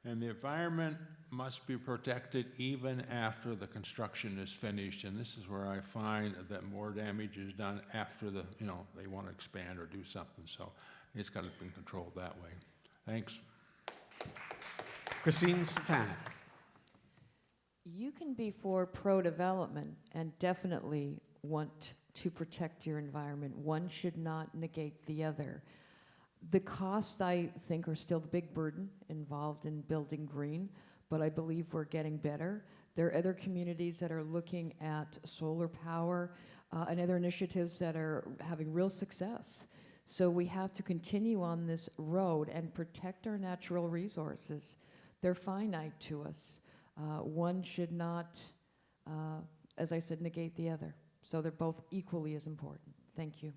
And the environment must be protected even after the construction is finished. And this is where I find that more damage is done after they want to expand or do something. So it's got to be controlled that way. Thanks. Christine Stefanik. You can be for pro-development and definitely want to protect your environment. One should not negate the other. The costs, I think, are still the big burden involved in building green, but I believe we're getting better. There are other communities that are looking at solar power and other initiatives that are having real success. So we have to continue on this road and protect our natural resources. They're finite to us. One should not, as I said, negate the other. So they're both equally as important. Thank you.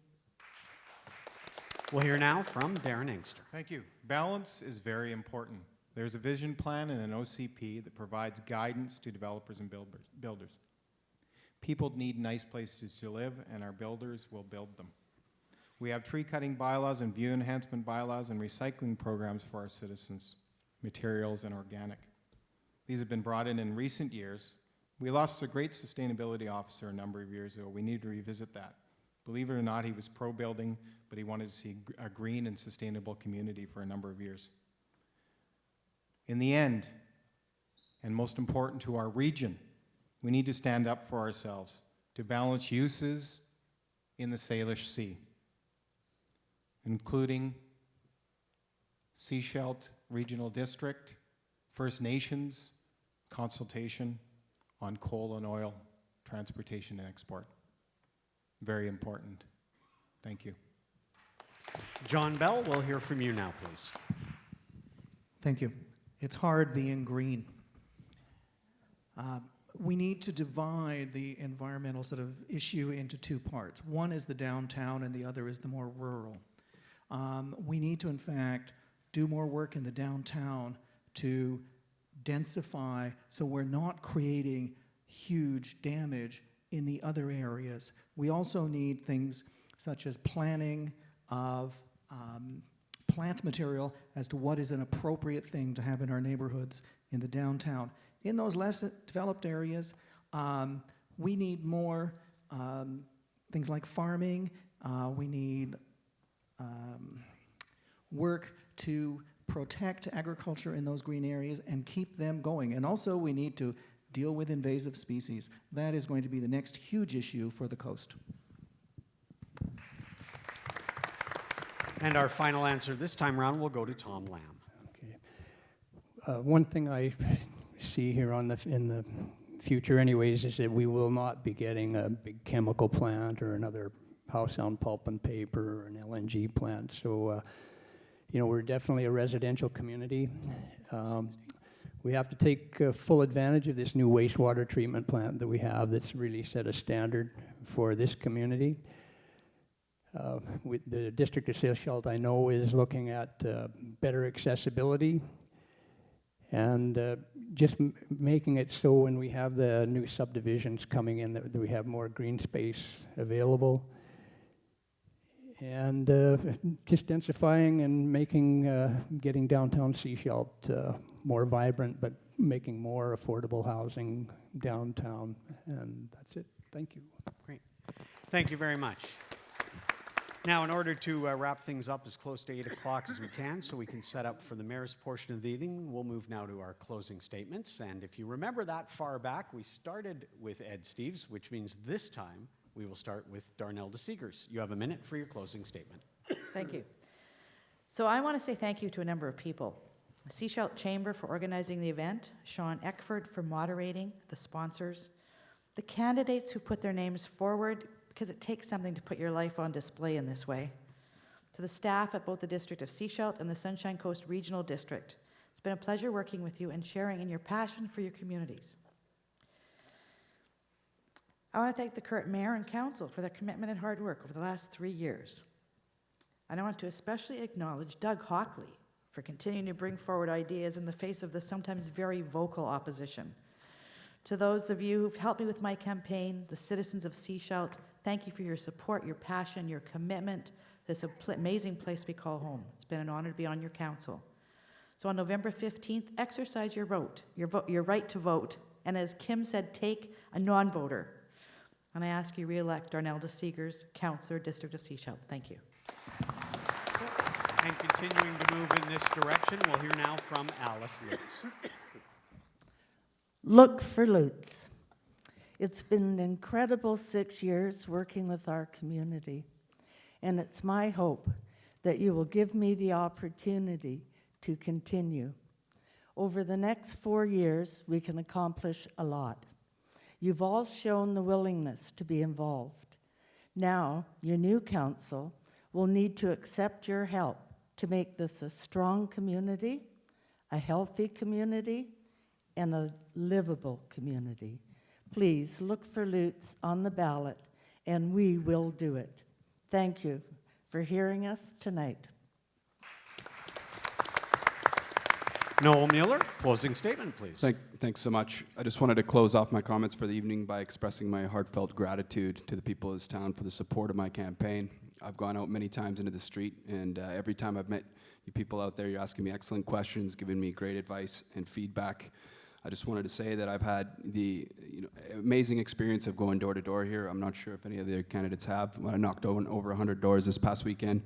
We'll hear now from Darren Inkster. Thank you. Balance is very important. There's a vision plan and an OCP that provides guidance to developers and builders. People need nice places to live, and our builders will build them. We have tree cutting bylaws and view enhancement bylaws and recycling programs for our citizens, materials and organic. These have been brought in recent years. We lost a great sustainability officer a number of years ago. We need to revisit that. Believe it or not, he was pro-building, but he wanted to see a green and sustainable community for a number of years. In the end, and most important to our region, we need to stand up for ourselves to balance uses in the Salish Sea, including Sechelt Regional District, First Nations, consultation on coal and oil, transportation and export. Very important. Thank you. John Bell, we'll hear from you now, please. Thank you. It's hard being green. We need to divide the environmental sort of issue into two parts. One is the downtown and the other is the more rural. We need to, in fact, do more work in the downtown to densify so we're not creating huge damage in the other areas. We also need things such as planning of plant material as to what is an appropriate thing to have in our neighborhoods in the downtown. In those less developed areas, we need more things like farming. We need work to protect agriculture in those green areas and keep them going. And also we need to deal with invasive species. That is going to be the next huge issue for the coast. And our final answer this time around will go to Tom Lamb. Okay. One thing I see here in the future anyways is that we will not be getting a big chemical plant or another house on pulp and paper or an LNG plant. So, you know, we're definitely a residential community. We have to take full advantage of this new wastewater treatment plant that we have that's really set a standard for this community. With the District of Sechelt, I know, is looking at better accessibility and just making it so when we have the new subdivisions coming in that we have more green space available. And just densifying and making, getting downtown Sechelt more vibrant, but making more affordable housing downtown. And that's it. Thank you. Great. Thank you very much. Now, in order to wrap things up as close to 8 o'clock as we can, so we can set up for the mayor's portion of the evening, we'll move now to our closing statements. And if you remember that far back, we started with Ed Steeves, which means this time we will start with Darnell de Seegers. You have a minute for your closing statement. Thank you. So I want to say thank you to a number of people. Sechelt Chamber for organizing the event, Sean Eckford for moderating, the sponsors, the candidates who put their names forward, because it takes something to put your life on display in this way, to the staff at both the District of Sechelt and the Sunshine Coast Regional District. It's been a pleasure working with you and sharing in your passion for your communities. I want to thank the current mayor and council for their commitment and hard work over the last 3 years. And I want to especially acknowledge Doug Hockley for continuing to bring forward ideas in the face of the sometimes very vocal opposition. To those of you who've helped me with my campaign, the citizens of Sechelt, thank you for your support, your passion, your commitment to this amazing place we call home. It's been an honor to be on your council. So on November 15th, exercise your vote, your right to vote, and as Kim said, take a non-voter. And I ask you re-elect Darnell de Seegers, Councillor, District of Sechelt. Thank you. And continuing to move in this direction, we'll hear now from Alice Lutz. Look for Lutz. It's been an incredible 6 years working with our community, and it's my hope that you will give me the opportunity to continue. Over the next 4 years, we can accomplish a lot. You've all shown the willingness to be involved. Now, your new council will need to accept your help to make this a strong community, a healthy community, and a livable community. Please look for Lutz on the ballot, and we will do it. Thank you for hearing us tonight. Noel Mueller, closing statement, please. Thanks so much. I just wanted to close off my comments for the evening by expressing my heartfelt gratitude to the people of this town for the support of my campaign. I've gone out many times into the street, and every time I've met you people out there, you're asking me excellent questions, giving me great advice and feedback. I just wanted to say that I've had the amazing experience of going door to door here. I'm not sure if any of the candidates have. I knocked over 100 doors this past weekend,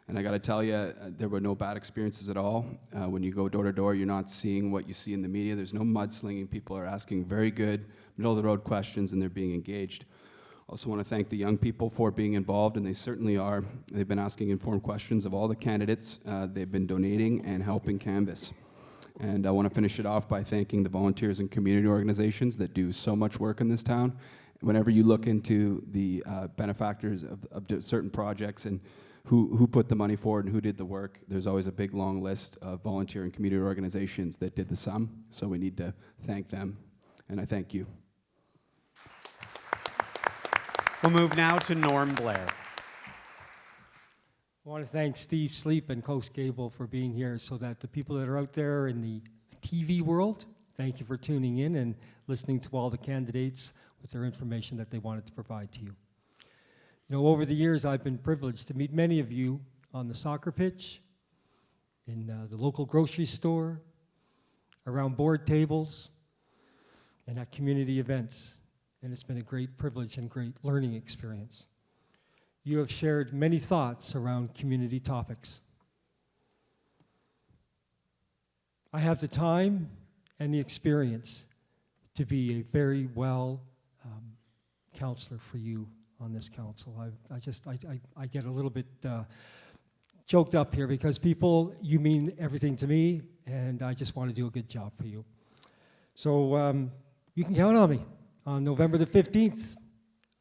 and I got to tell you, there were no bad experiences at all. When you go door to door, you're not seeing what you see in the media. There's no mudslinging. People are asking very good, middle-of-the-road questions, and they're being engaged. Also want to thank the young people for being involved, and they certainly are. They've been asking informed questions of all the candidates. They've been donating and helping canvass. And I want to finish it off by thanking the volunteers and community organizations that do so much work in this town. Whenever you look into the benefactors of certain projects and who put the money forward and who did the work, there's always a big long list of volunteer and community organizations that did the sum. So we need to thank them, and I thank you. We'll move now to Norm Blair. I want to thank Steve Sleep and Coast Gable for being here so that the people that are out there in the TV world, thank you for tuning in and listening to all the candidates with their information that they wanted to provide to you. You know, over the years, I've been privileged to meet many of you on the soccer pitch, in the local grocery store, around board tables, and at community events. And it's been a great privilege and great learning experience. You have shared many thoughts around community topics. I have the time and the experience to be a very well counselor for you on this council. I get a little bit choked up here because people, you mean everything to me, and I just want to do a good job for you. So you can count on me. On November the 15th,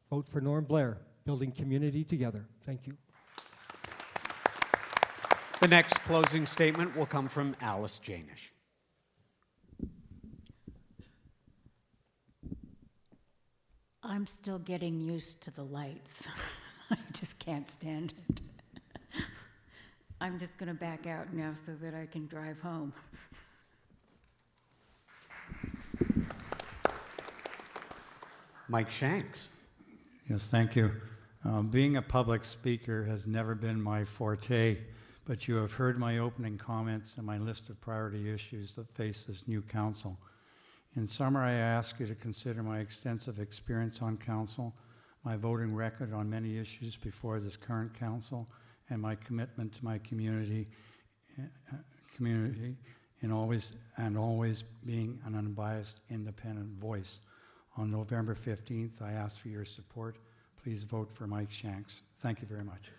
vote for Norm Blair, building community together. Thank you. The next closing statement will come from Alice Janish. I'm still getting used to the lights. I just can't stand it. I'm just going to back out now so that I can drive home. Mike Shanks. Yes, thank you. Being a public speaker has never been my forte, but you have heard my opening comments and my list of priority issues that face this new council. In summary, I ask you to consider my extensive experience on council, my voting record on many issues before this current council, and my commitment to my community and always being an unbiased, independent voice. On November 15th, I ask for your support. Please vote for Mike Shanks. Thank you very much.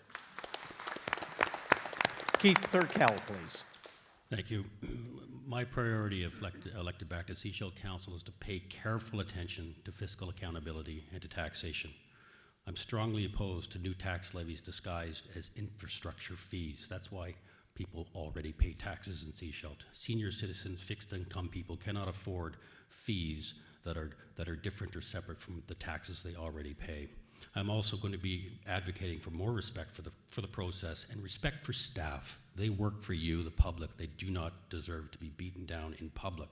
Keith Thurkel, please. Thank you. My priority if elected back to Sechelt Council is to pay careful attention to fiscal accountability and to taxation. I'm strongly opposed to new tax levies disguised as infrastructure fees. That's why people already pay taxes in Sechelt. Senior citizens, fixed income people cannot afford fees that are different or separate from the taxes they already pay. I'm also going to be advocating for more respect for the process and respect for staff. They work for you, the public. They do not deserve to be beaten down in public.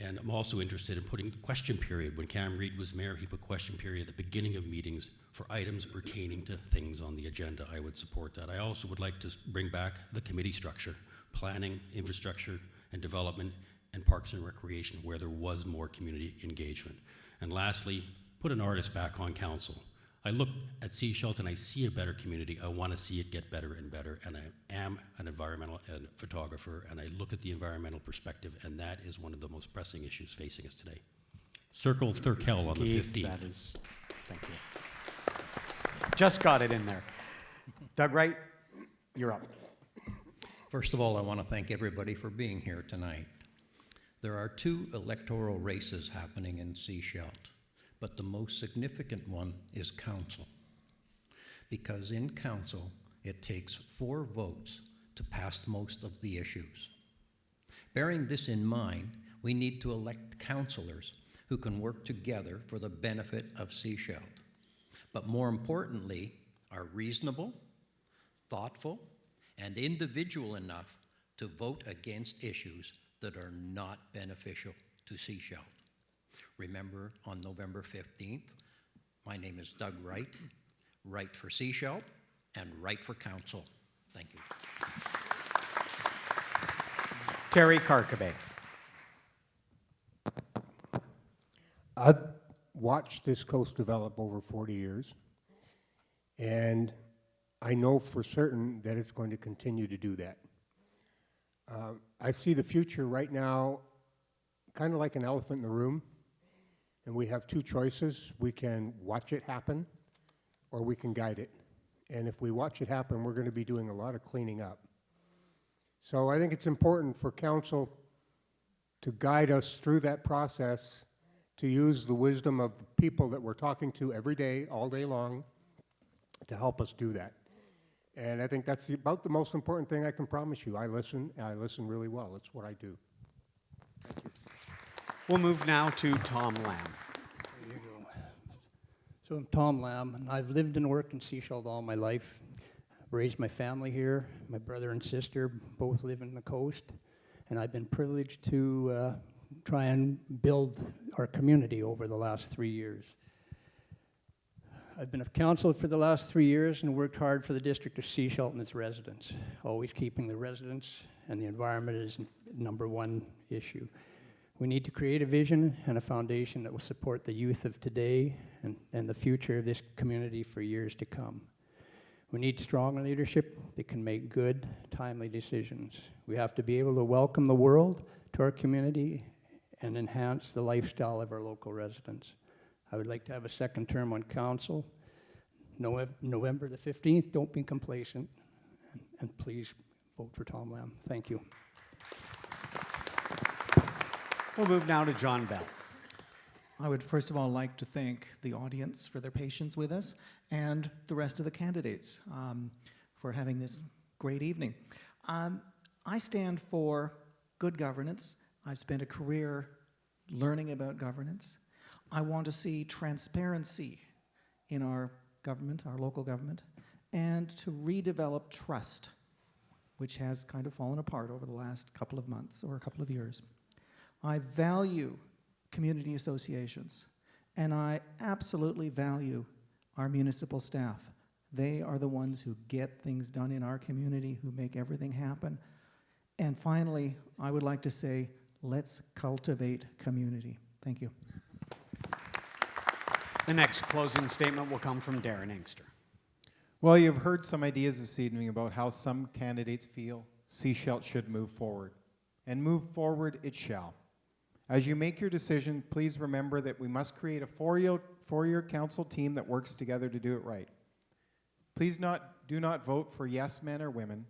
And I'm also interested in putting the question period. When Cam Reid was mayor, he put question period at the beginning of meetings for items pertaining to things on the agenda. I would support that. I also would like to bring back the committee structure, planning, infrastructure, and development, and parks and recreation, where there was more community engagement. And lastly, put an artist back on council. I look at Sechelt and I see a better community. I want to see it get better and better, and I am an environmental photographer, and I look at the environmental perspective, and that is one of the most pressing issues facing us today. Circle Thurkel on the Keith, 15th. that is, thank you. Just got it in there. Doug Wright, you're up. First of all, I want to thank everybody for being here tonight. There are 2 electoral races happening in Sechelt, but the most significant one is council. Because in council, it takes 4 votes to pass most of the issues. Bearing this in mind, we need to elect councilors who can work together for the benefit of Sechelt, but more importantly, are reasonable, thoughtful, and individual enough to vote against issues that are not beneficial to Sechelt. Remember, on November 15th, my name is Doug Wright, Wright for Sechelt, and Wright for Council. Thank you. Terry Carcabay. I've watched this coast develop over 40 years, and I know for certain that it's going to continue to do that. I see the future right now kind of like an elephant in the room, and we have 2 choices. We can watch it happen, or we can guide it. And if we watch it happen, we're going to be doing a lot of cleaning up. So I think it's important for council to guide us through that process, to use the wisdom of the people that we're talking to every day, all day long, to help us do that. And I think that's about the most important thing I can promise you. I listen, and I listen really well. It's what I do. Thank you. We'll move now to Tom Lamb. There you go. So I'm Tom Lamb, and I've lived and worked in Sechelt all my life. Raised my family here. My brother and sister both live in the coast, and I've been privileged to try and build our community over the last 3 years. I've been a councillor for the last 3 years and worked hard for the district of Sechelt and its residents, always keeping the residents and the environment as #1 issue. We need to create a vision and a foundation that will support the youth of today and the future of this community for years to come. We need strong leadership that can make good, timely decisions. We have to be able to welcome the world to our community and enhance the lifestyle of our local residents. I would like to have a 2nd term on council. November the 15th, don't be complacent, and please vote for Tom Lamb. Thank you. We'll move now to John Bell. I would first of all like to thank the audience for their patience with us and the rest of the candidates for having this great evening. I stand for good governance. I've spent a career learning about governance. I want to see transparency in our government, our local government, and to redevelop trust, which has kind of fallen apart over the last couple of months or a couple of years. I value community associations, and I absolutely value our municipal staff. They are the ones who get things done in our community, who make everything happen. And finally, I would like to say, let's cultivate community. Thank you. The next closing statement will come from Darren Inkster. Well, you've heard some ideas this evening about how some candidates feel Sechelt should move forward. And move forward it shall. As you make your decision, please remember that we must create a four-year council team that works together to do it right. Please do not vote for yes men or women.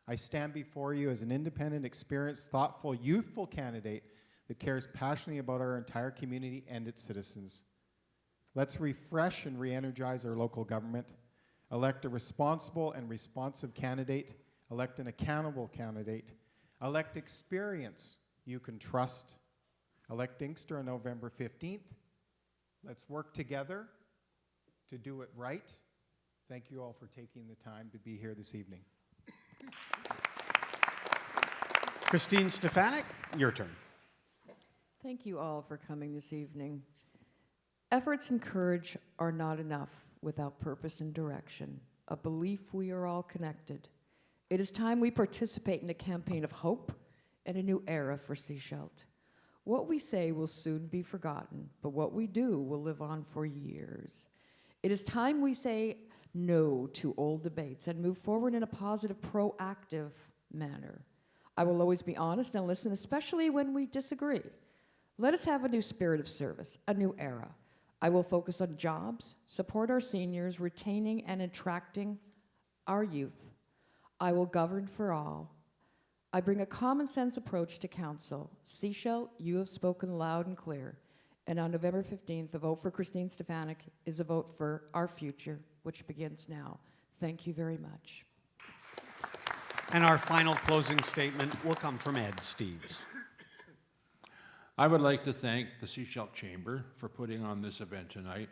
I stand before you as an independent, experienced, thoughtful, youthful candidate that cares passionately about our entire community and its citizens. Let's refresh and re-energize our local government, elect a responsible and responsive candidate, elect an accountable candidate, elect experience you can trust, elect Inkster on November 15th. Let's work together to do it right. Thank you all for taking the time to be here this evening. Christine Stefanik, your turn. Thank you all for coming this evening. Efforts and courage are not enough without purpose and direction, a belief we are all connected. It is time we participate in a campaign of hope and a new era for Sechelt. What we say will soon be forgotten, but what we do will live on for years. It is time we say no to old debates and move forward in a positive, proactive manner. I will always be honest and listen, especially when we disagree. Let us have a new spirit of service, a new era. I will focus on jobs, support our seniors, retaining and attracting our youth. I will govern for all. I bring a common sense approach to council. Sechelt, you have spoken loud and clear. And on November 15th, a vote for Christine Stefanik is a vote for our future, which begins now. Thank you very much. And our final closing statement will come from Ed Steves. I would like to thank the Sechelt Chamber for putting on this event tonight.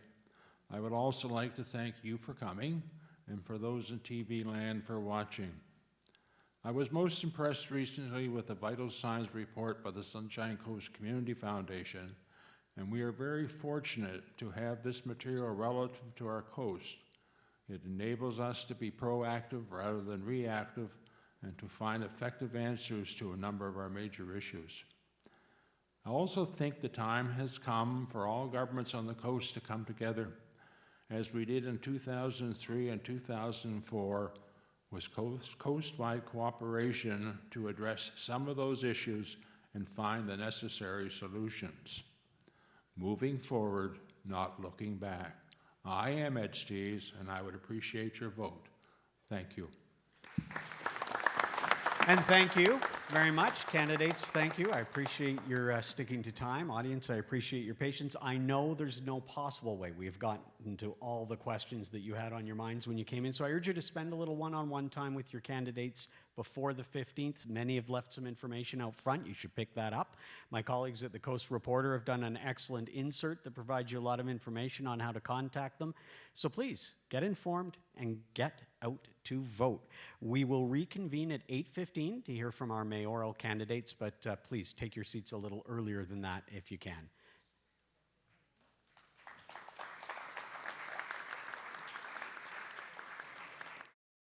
I would also like to thank you for coming and for those in TV land for watching. I was most impressed recently with the vital signs report by the Sunshine Coast Community Foundation, and we are very fortunate to have this material relative to our coast. It enables us to be proactive rather than reactive and to find effective answers to a number of our major issues. I also think the time has come for all governments on the coast to come together, as we did in 2003 and 2004, with coast-wide cooperation to address some of those issues and find the necessary solutions. Moving forward, not looking back. I am Ed Steves, and I would appreciate your vote. Thank you. And thank you very much. Candidates, thank you. I appreciate your sticking to time. Audience, I appreciate your patience. I know there's no possible way we've gotten to all the questions that you had on your minds when you came in, so I urge you to spend a little one-on-one time with your candidates before the 15th. Many have left some information out front. You should pick that up. My colleagues at the Coast Reporter have done an excellent insert that provides you a lot of information on how to contact them. So please, get informed and get out to vote. We will reconvene at 8:15 to hear from our mayoral candidates, but please take your seats a little earlier than that if you can.